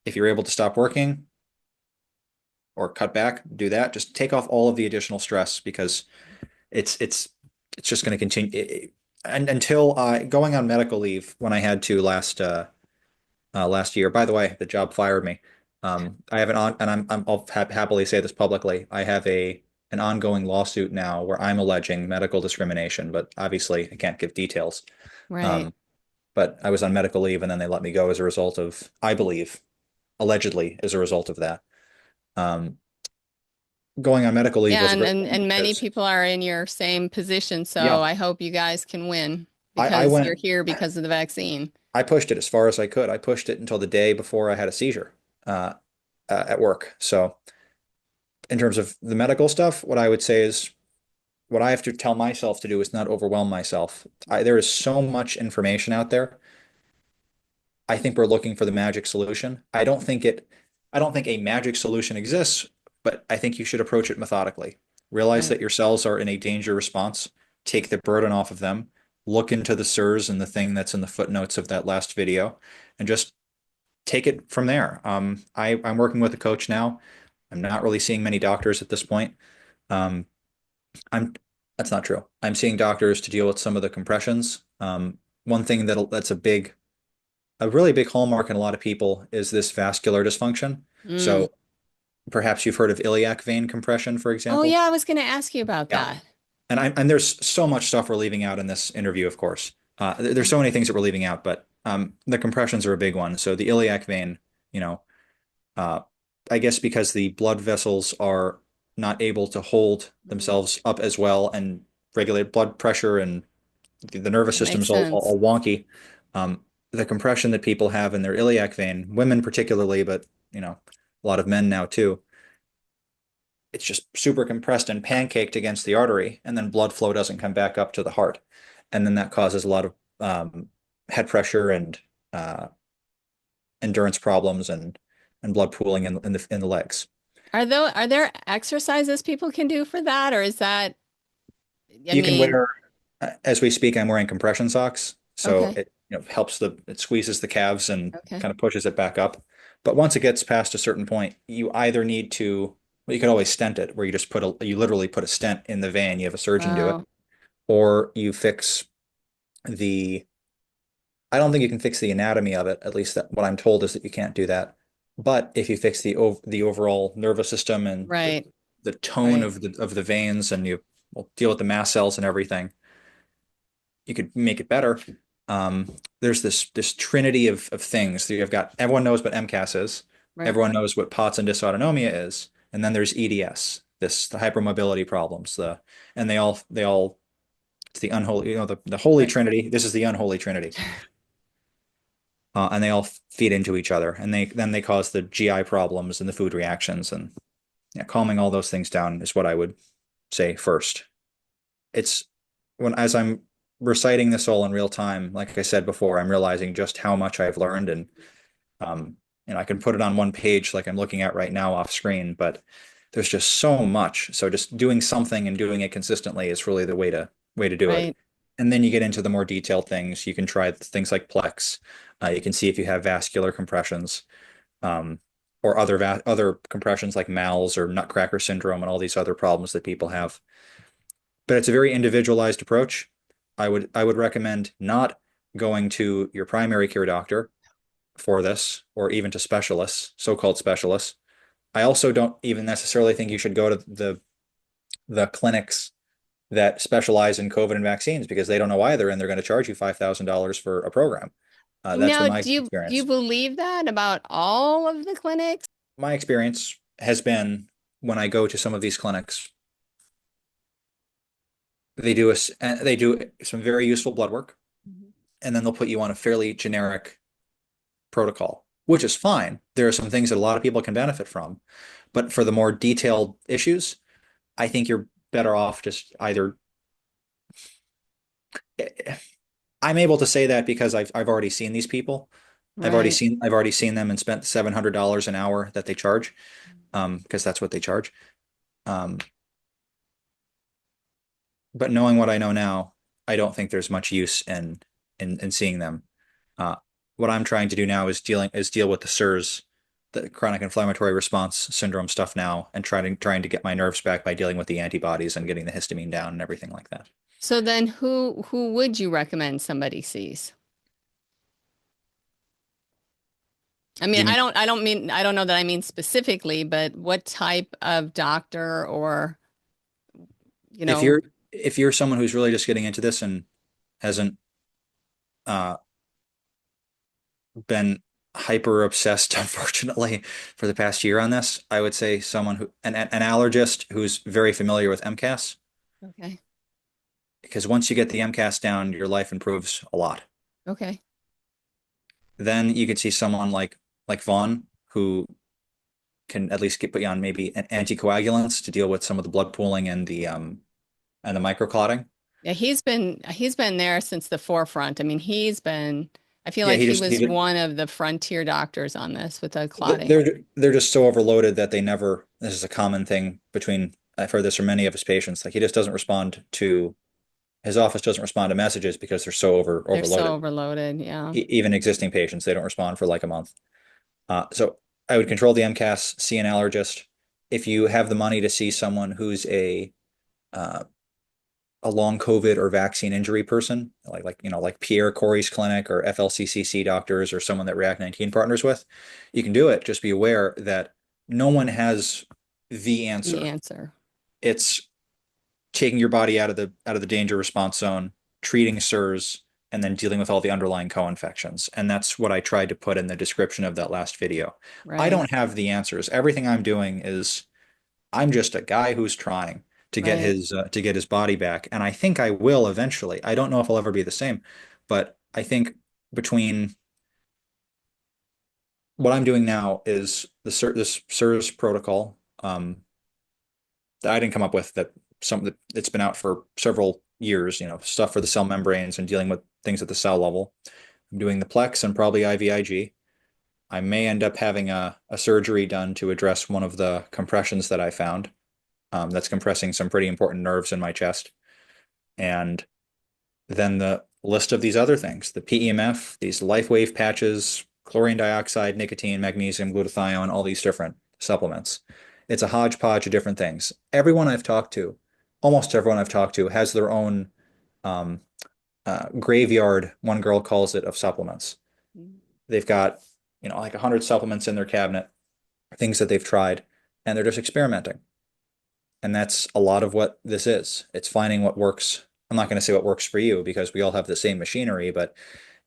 If you're able to stop working or cut back, do that. Just take off all of the additional stress because it's it's it's just going to continue. And until going on medical leave when I had to last year. By the way, the job fired me. I have an on, and I'll happily say this publicly. I have an ongoing lawsuit now where I'm alleging medical discrimination, but obviously I can't give details. Right. Um, but I was on medical leave and then they let me go as a result of, I believe, allegedly as a result of that. Um, Going on medical leave Yeah, was a and, great and thing and many because, people are in your same position, so yeah, I hope you guys can win I because you're went, here because of the vaccine. I pushed it as far as I could. I pushed it until the day before I had a seizure uh, at work. So in terms of the medical stuff, what I would say is what I have to tell myself to do is not overwhelm myself. There is so much information out there. I think we're looking for the magic solution. I don't think a magic solution exists, but I think you should approach it methodically. Realize Right. that your cells are in a danger response. Take the burden off of them. Look into the SIRS and the thing that's in the footnotes of that last video and just take it from there. I'm working with a coach now. I'm not really seeing many doctors at this point. Um, I'm That's not true. I'm seeing doctors to deal with some of the compressions. One thing that's a really big hallmark in a lot of people is this vascular dysfunction. Mm. So perhaps you've heard of iliac vein compression, for Oh, example. yeah, I was going to ask you about Yeah. that. And there's so much stuff we're leaving out in this interview, of course. There's so many things that we're leaving out, but the compressions are a big one. So the iliac vein, you know, uh, I guess because the blood vessels are not able to hold Mm. themselves up as well and regulate blood pressure, and the nervous That makes system's sense. all wonky. The compression that people have in their iliac vein, women particularly, but a lot of men now too, it's just super compressed and pancaked against the artery, and then blood flow doesn't come back up to the heart, and then that causes a lot of head pressure and uh, endurance problems and blood pooling in the legs. Are there exercises people can do for that, or is that, I You can mean, wear, as we speak, I'm wearing compression socks, so okay, it squeezes the calves and okay. kind of pushes it back up. But once it gets past a certain point, you either need to, well, you could always stent it, where you literally put a stent in the vein. You have a surgeon do it, Wow. or you fix the. I don't think you can fix the anatomy of it. At least what I'm told is that you can't do that. But if you fix the overall nervous system and Right, the tone right. of the veins, and you will deal with the mast cells and everything, you could make it better. There's this trinity of things. You've got everyone knows what MCAS is, Right. everyone knows what POTS and dysautonomia is, and then there's EDS, the hypermobility problems, and they all it's the unholy, the holy Right. trinity. This is the unholy trinity. And they all feed into each other, and they cause the GI problems and the food reactions, and yeah, calming all those things down is what I would say first. It's when as I'm reciting this all in real time, like I said before, I'm realizing just how much I've learned, and um, I can put it on one page like I'm looking at right now off screen, but there's just so much. So just doing something and doing it consistently is really the way to do it. Right. And then you get into the more detailed things. You can try things like Plex. You can see if you have vascular compressions, um, or other compressions like MALS or Nutcracker syndrome and all these other problems that people have. But it's a very individualized approach. I would recommend not going to your primary care doctor for this, or even to specialists, so-called specialists. I also don't even necessarily think you should go to the clinics that specialize in COVID and vaccines, because they don't know either, and they're going to charge you $5,000 for a program. That's been Now, my do you experience. believe that about all of the clinics? My experience has been, when I go to some of these clinics, they do some very useful blood work, Mhm. and then they'll put you on a fairly generic protocol, which is fine. There are some things that a lot of people can benefit from, but for the more detailed issues, I think you're better off just either. I'm able to say that because I've already seen these people. Right. I've already seen them and spent $700 an hour that they charge, because that's what they charge. Um, but knowing what I know now, I don't think there's much use in seeing them. Uh, what I'm trying to do now is deal with the SIRS, the chronic inflammatory response syndrome stuff now, and trying to get my nerves back by dealing with the antibodies and getting the histamine down and everything like that. So then who would you recommend somebody sees? I Do mean, you mean I don't know that I mean specifically, but what type of doctor or, you if know, you're someone who's really just getting into this and hasn't uh, been hyper obsessed, unfortunately, for the past year on this, I would say an allergist who's very familiar with MCAS, okay. because once you get the MCAS down, your life improves a lot. Okay. Then you could see someone like Vaughn, who can at least put you on maybe an anticoagulants to deal with some of the blood pooling and the microclotting. Yeah, he's been there since the forefront. I mean, I feel Yeah, like he he just he was just, one of the frontier doctors on this with the clotting. they're just so overloaded that they never. This is a common thing between. I've heard this from many of his patients. Like, he just doesn't respond to his office doesn't respond to messages because they're so They're so overloaded. overloaded. Yeah. Even existing patients, they don't respond for like a month. So I would control the MCAS, see an allergist. If you have the money to see someone who's uh, a long COVID or vaccine injury person, like Pierre Corey's clinic or FLCCC doctors, or someone that React 19 partners with, you can do it. Just be aware that no one has the The answer. answer. It's taking your body out of the danger response zone, treating SIRS, and then dealing with all the underlying co-infections. And that's what I tried to put in the description of that last video. I Right. don't have the answers. Everything I'm doing is, I'm just a guy who's trying Right. to get his body back, and I think I will eventually. I don't know if I'll ever be the same, but I think between what I'm doing now is this SIRS protocol, that I didn't come up with, that it's been out for several years, stuff for the cell membranes and dealing with things at the cell level. I'm doing the Plex and probably IVIG. I may end up having a surgery done to address one of the compressions that I found, that's compressing some pretty important nerves in my chest. And then the list of these other things, the PEMF, these LifeWave patches, chlorine dioxide, nicotine, magnesium, glutathione, all these different supplements. It's a hodgepodge of different things. Almost everyone I've talked to has their own um, graveyard, one girl calls it, of supplements. They've got, like 100 supplements in their cabinet, things that they've tried, and they're just experimenting. And that's a lot of what this is. It's finding what works. I'm not going to say what works for you, because we all have the same machinery, but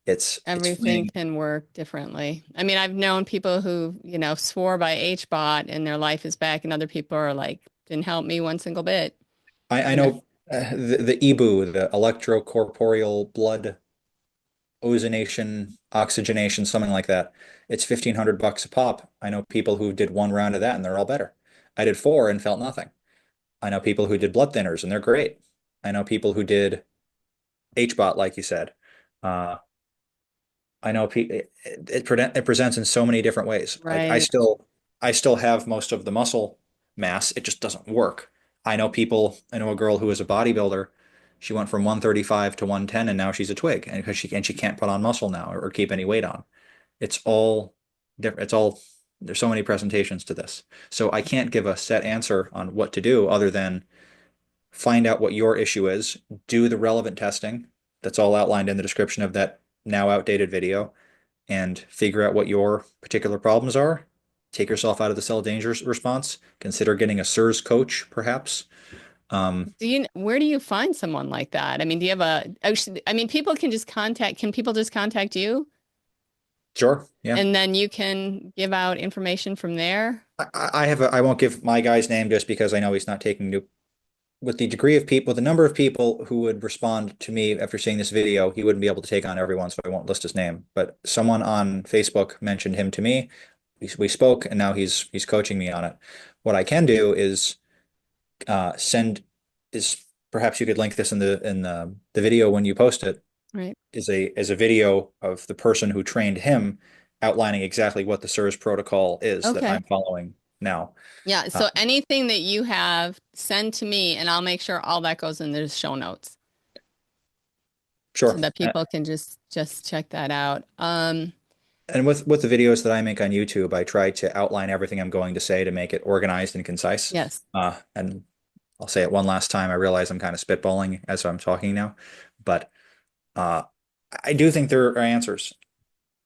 it's Everything finding. can work differently. I mean, I've known people who, swore by HBOT and their life is back, and other people are like, didn't help me one single bit, I you know. know the EBOO, the electrocorporeal blood ozonation, oxygenation, something like that. It's $1,500 a pop. I know people who did one round of that and they're all better. I did four and felt nothing. I know people who did blood thinners and they're great. I know people who did HBOT, like you said. Uh, I know it presents in so many different ways. Like Right. I still have most of the muscle mass. It just doesn't work. I know a girl who is a bodybuilder. She went from 135 to 110 and now she's a twig and because she can't put on muscle now or keep any weight on. It's all different. It's all there's so many presentations to this. So I can't give a set answer on what to do other than find out what your issue is, do the relevant testing that's all outlined in the description of that now outdated video, and figure out what your particular problems are. Take yourself out of the cell danger response. Consider getting a SIRS coach, perhaps. Where do you find someone like that? I mean, do you have I mean, can people just contact you Sure, yeah. and then you can give out information from there? I won't give my guy's name just because I know he's not taking new. With the degree of people, the number of people who would respond to me after seeing this video, he wouldn't be able to take on everyone, so I won't list his name. But someone on Facebook mentioned him to me. We spoke, and now he's coaching me on it. What I can do is send is perhaps you could link this in the video when you post it Right. is a video of the person who trained him outlining exactly what the SIRS protocol is that Okay. I'm following now. Yeah. Uh, So anything that you have, send to me and I'll make sure all that goes in the show notes so sure. that people can just check that out. And with the videos that I make on YouTube, I try to outline everything I'm going to say to make it organized and concise. Yes. And I'll say it one last time. I realize I'm kind of spitballing as I'm talking now, but uh, I do think there are answers.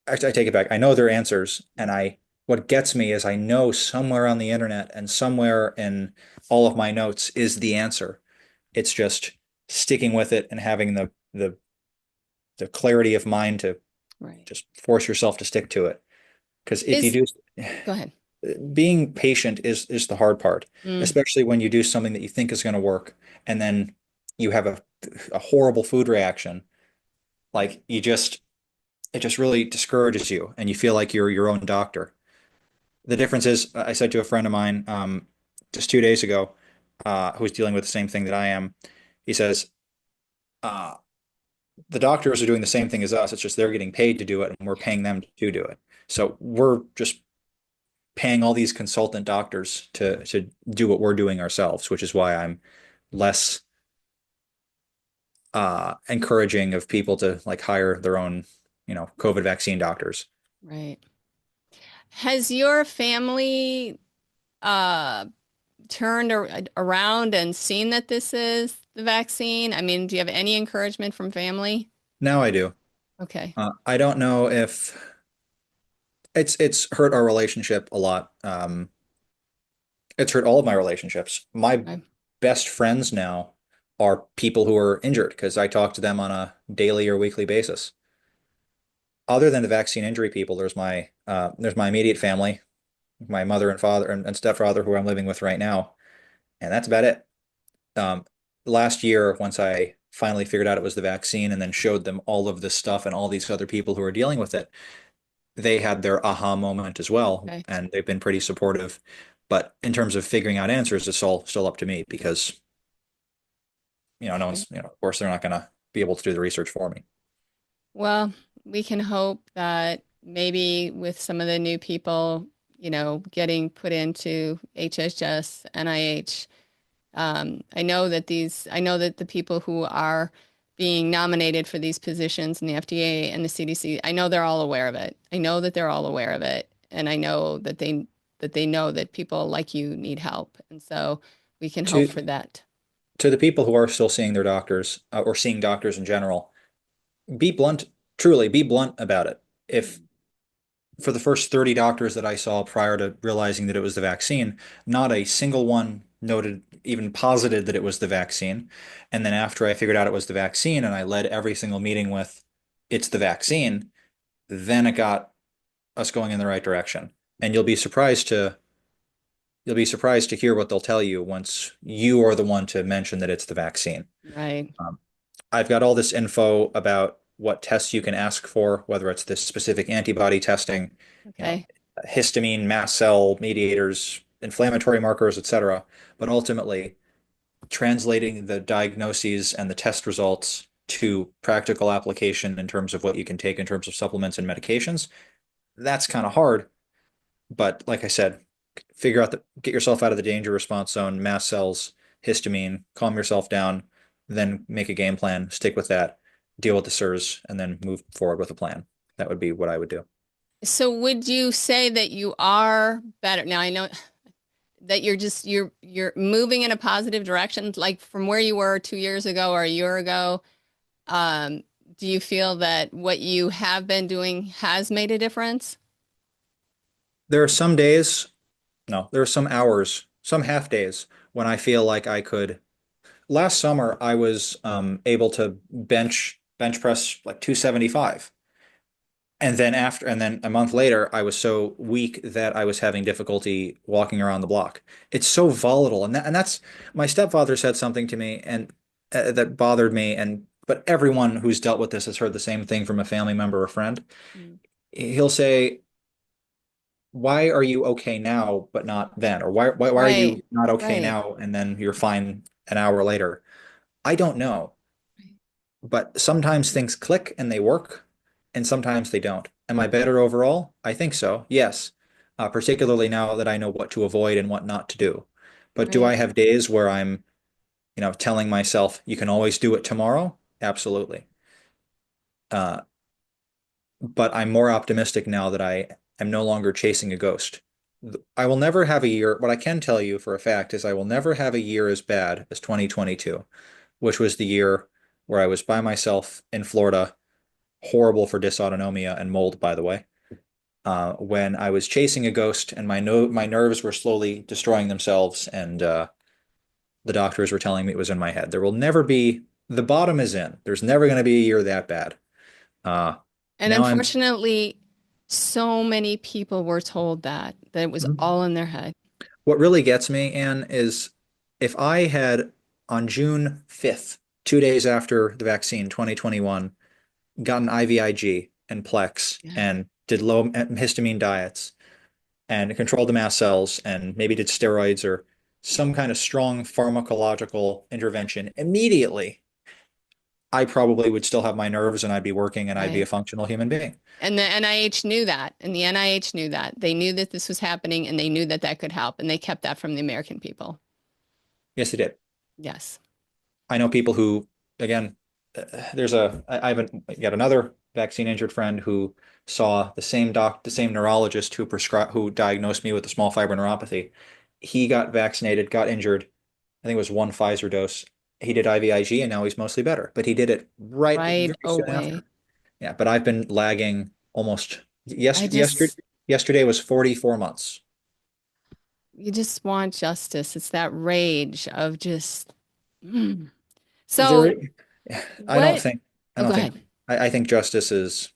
Actually, I take it back. I know there are answers, and I what gets me is I know somewhere on the internet and somewhere in all of my notes is the answer. It's just sticking with it and having the clarity of mind to Right. just force yourself to stick to it. Because if you Is do, Go ahead. being patient is the hard part, Mm, especially when you do something that you think is going to work and then you have a horrible food reaction. Like it just really discourages you and you feel like you're your own doctor. The difference is, I said to a friend of mine just 2 days ago, who's dealing with the same thing that I am. He says, uh, the doctors are doing the same thing as us. It's just they're getting paid to do it and we're paying them to do it. So we're just paying all these consultant doctors to do what we're doing ourselves, which is why I'm less encouraging of people to like hire their own, COVID vaccine doctors. right. Has your family uh around and seen that this is the vaccine? I mean, do you have any encouragement from family? Now I do. Okay. I don't know if it's hurt our relationship a lot. It's hurt all of my relationships. My Okay. best friends now are people who are injured because I talk to them on a daily or weekly basis. Other than the vaccine injury people, there's my immediate family, my mother and father and stepfather who I'm living with right now, and that's about it. Um, Last year, once I finally figured out it was the vaccine and then showed them all of this stuff and all these other people who are dealing with it, they had their aha moment as well, Okay. and they've been pretty supportive. But in terms of figuring out answers, it's all still up to me because, no Okay. one's, of course, they're not going to be able to do the research for me. Well, we can hope that maybe with some of the new people, getting put into HHS, NIH, I know that the people who are being nominated for these positions in the FDA and the CDC, I know they're all aware of it. I know that they're all aware of it, and I know that they know that people like you need help, and so we can hope To for that. to the people who are still seeing their doctors or seeing doctors in general, be blunt, truly be blunt about it. If for the first 30 doctors that I saw prior to realizing that it was the vaccine, not a single one noted, even posited that it was the vaccine. And then after I figured out it was the vaccine and I led every single meeting with, it's the vaccine, then it got us going in the right direction. And you'll be surprised to hear what they'll tell you once you are the one to mention that it's the vaccine. Right. Um, I've got all this info about what tests you can ask for, whether it's this specific antibody testing, you know, Okay. histamine, mast cell mediators, inflammatory markers, etc. But ultimately, translating the diagnoses and the test results to practical application in terms of what you can take in terms of supplements and medications, that's kind of hard. But like I said, get yourself out of the danger response zone, mast cells, histamine, calm yourself down, then make a game plan, stick with that, deal with the SIRS, and then move forward with a plan. That would be what I would do. So would you say that you are better? Now I know that you're moving in a positive direction, like from where you were 2 years ago or a year ago. Um, do you feel that what you have been doing has made a difference? There are some days, no, there are some hours, some half days when I feel like I could. Last summer, I was able to bench press like 275. And then a month later, I was so weak that I was having difficulty walking around the block. It's so volatile, and that's my stepfather said something to me and that bothered me. And but everyone who's dealt with this has heard the same thing from a family member or friend. Mm. He'll say, "Why are you okay now, but not then?" Or why are Right, you not okay right, now and then you're fine an hour later? I don't know. But sometimes things click and they work, and sometimes they don't. Am I better overall? I think so. Yes. Particularly now that I know what to avoid and what not to do. But do I right. have days where I'm, telling myself you can always do it tomorrow? Absolutely. Uh, but I'm more optimistic now that I am no longer chasing a ghost. I will never have a year. What I can tell you for a fact is I will never have a year as bad as 2022, which was the year where I was by myself in Florida, horrible for dysautonomia and mold, by the way. When I was chasing a ghost and my nerves were slowly destroying themselves, and the doctors were telling me it was in my head. There will never be the bottom is in. There's never going to be a year that bad. Uh, And now I'm. unfortunately, so many people were told that it was Mhm. all in their head. What really gets me, Anne, is if I had on June 5th, 2 days after the vaccine, 2021, gotten IVIG and Plex Yeah. and did low histamine diets and controlled the mast cells and maybe did steroids or some kind of strong pharmacological intervention immediately, I probably would still have my nerves and I'd be working and I'd be a Right. functional human being. And the NIH knew that, and the NIH knew that. They knew that this was happening, and they knew that that could help, and they kept that from the American people. Yes, it did. Yes. I know people who, again, I haven't got another vaccine injured friend who saw the same neurologist who diagnosed me with a small fiber neuropathy. He got vaccinated, got injured. I think it was one Pfizer dose. He did IVIG and now he's mostly better, but he did it right Right very soon away. after. Yeah, but I've been lagging almost I yesterday. just, Yesterday was 44 months. you just want justice. It's that rage of just, mm. There, So I don't what? think, I Oh, go don't think, ahead. I think justice is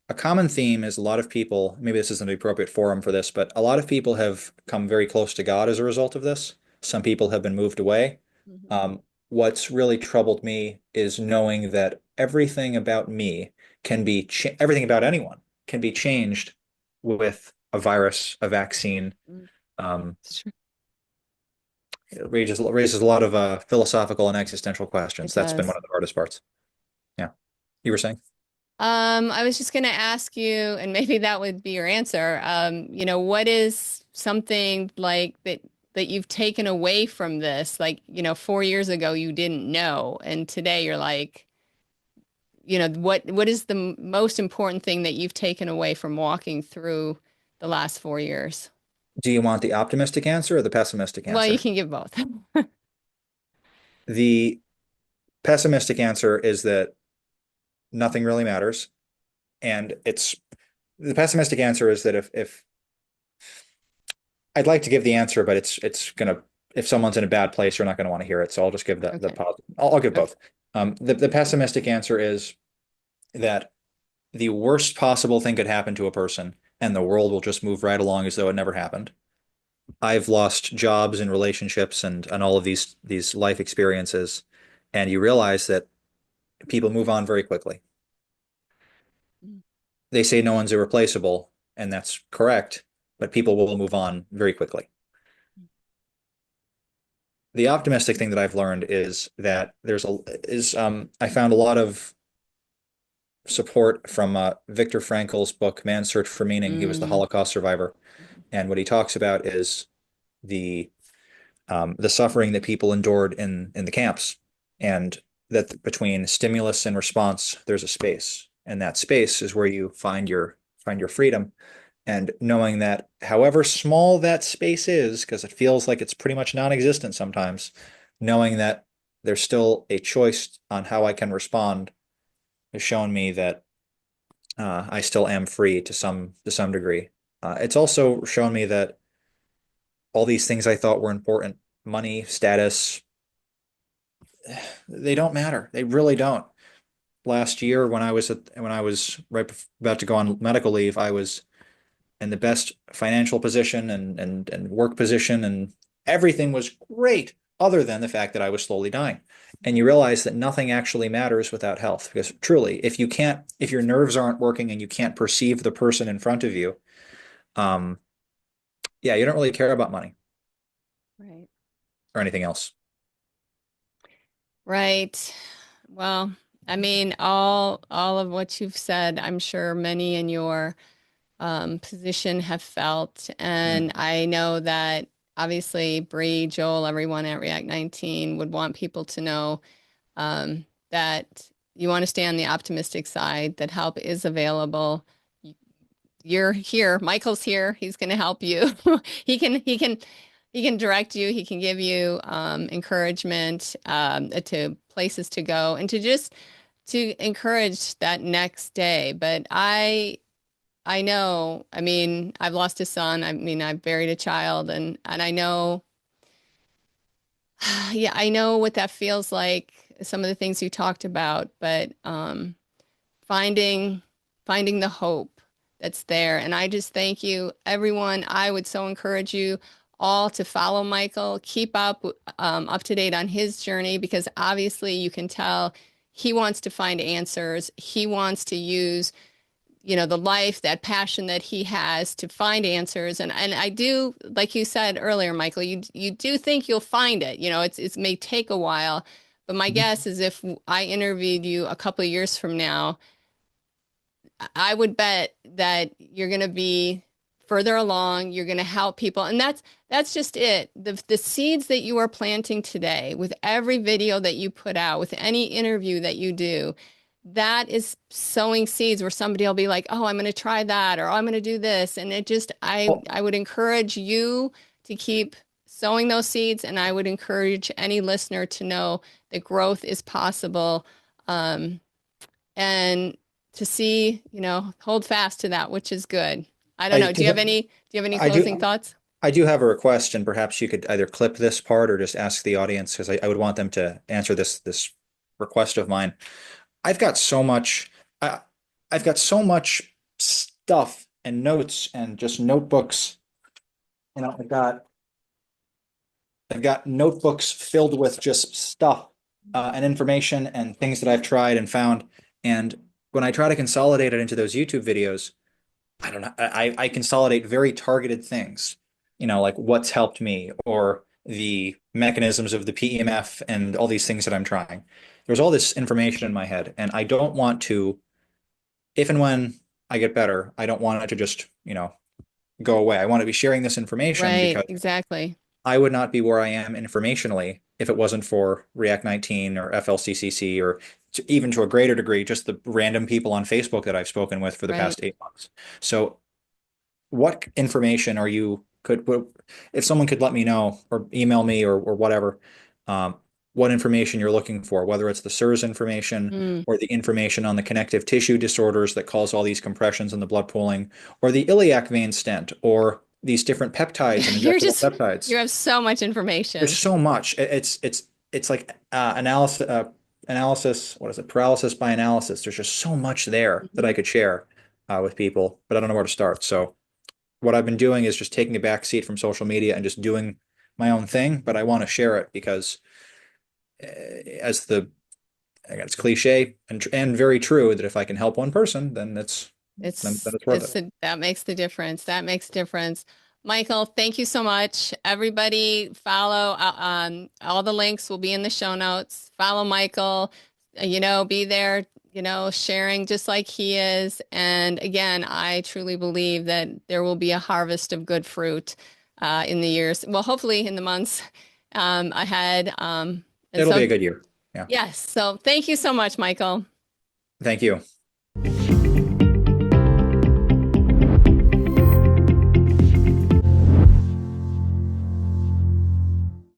a common theme is a lot of people, maybe this isn't the appropriate forum for this, but a lot of people have come very close to God as a result of this. Some people have been moved away. Mhm. What's really troubled me is knowing that everything about me everything about anyone can be changed with a virus, a vaccine. Mm, Um, it's true. it raises a lot of philosophical and existential It questions. That's been one does. of the hardest parts. Yeah. You were saying? I was just going to ask you, and maybe that would be your answer. What is something like that you've taken away from this? Like, 4 years ago you didn't know, and today you're like, what is the most important thing that you've taken away from walking through the last 4 years? Do you want the optimistic answer or the pessimistic Well, you answer? can give both. The pessimistic answer is that nothing really matters. And it's the pessimistic answer is that if I'd like to give the answer, but it's gonna if someone's in a bad place, you're not gonna want to hear it. So I'll just give the Okay. positive. I'll give Okay. both. The pessimistic answer is that the worst possible thing could happen to a person, and the world will just move right along as though it never happened. I've lost jobs and relationships and all of these life experiences, and you realize that people move on very quickly. They say no one's irreplaceable, and that's correct, but people will move on very quickly. the optimistic thing that I've learned is that I found a lot of support from Viktor Frankl's book, Man's Search for Meaning. He was the Mm. Holocaust survivor, and what he talks about is the the suffering that people endured in the camps, and that between stimulus and response, there's a space, and that space is where you find your freedom. And knowing that, however small that space is, because it feels like it's pretty much non-existent sometimes, knowing that there's still a choice on how I can respond has shown me that I still am free to some degree. It's also shown me that all these things I thought were important, money, status, they don't matter. They really don't. Last year, when I was about to go on medical leave, I was in the best financial position and work position, and everything was great, other than the fact that I was slowly dying. And you realize that nothing actually matters without health, because truly, if your nerves aren't working and you can't perceive the person in front of you, um, yeah, you don't really care about money Right. or anything else. Right. Well, I mean, all of what you've said, I'm sure many in your position have felt, Mm. and I know that obviously Bree, Joel, everyone at React 19 would want people to know that you want to stay on the optimistic side, that help is available. You're here. Michael's here. He's going to help you. He can he can he can direct you. He can give you encouragement to places to go and to just to encourage that next day. But I know, I mean, I've lost a son. I mean, I buried a child and I know yeah, I know what that feels like, some of the things you talked about, but finding finding the hope that's there. And I just thank you, everyone. I would so encourage you all to follow Michael, keep up to date on his journey, because obviously you can tell he wants to find answers. He wants to use, you know, the life, that passion that he has to find answers. And I do, like you said earlier, Michael, you do think you'll find it. You know, it may take a while, but my guess is if I interviewed you a couple of years from now, I would bet that you're going to be further along. You're going to help people, and that's just it. The seeds that you are planting today, with every video that you put out, with any interview that you do, that is sowing seeds where somebody will be like, "Oh, I'm going to try that," or, "Oh, I'm going to do this," and it just Well, I would encourage you to keep sowing those seeds, and I would encourage any listener to know that growth is possible. And to see, you know, hold fast to that, which is good. I don't I know. do, Do you have any I closing do, thoughts? I do have a request, and perhaps you could either clip this part or just ask the audience, because I would want them to answer this request of mine. I've got so much, I, I've got so much stuff and notes and just notebooks. You know, I've got notebooks filled with just stuff and information and things that I've tried and found. And when I try to consolidate it into those YouTube videos, I don't know, I consolidate very targeted things, you know, like what's helped me or the mechanisms of the PEMF and all these things that I'm trying. There's all this information in my head, and I don't want to, if and when I get better, I don't want it to just, you know, go away. I want to be sharing this information Right, because exactly. I would not be where I am informationally if it wasn't for React 19 or FLCCC or even to a greater degree, just the random people on Facebook that I've spoken with for the Right. past 8 months. So what information are you could if someone could let me know or email me or whatever, um, what information you're looking for, whether it's the SIRS information Mm. or the information on the connective tissue disorders that cause all these compressions in the blood pooling, or the iliac vein stent, or these different peptides and You're injectable just you peptides. have so much There's information. so much. It's like analysis. What is it? Paralysis by analysis. There's just so much there that Mhm. I could share with people, but I don't know where to start. So what I've been doing is just taking a back seat from social media and just doing my own thing, but I want to share it because as the I guess it's cliche and very true that if I can help one person, then then it's worth it. That makes the difference. That makes difference. Michael, thank you so much. Everybody follow, all the links will be in the show notes. Follow Michael, be there, sharing just like he is. And again, I truly believe that there will be a harvest of good fruit in the years, well, hopefully in the months ahead. And It'll be so, a good year. Yeah. yes. So thank you so much, Michael. Thank you.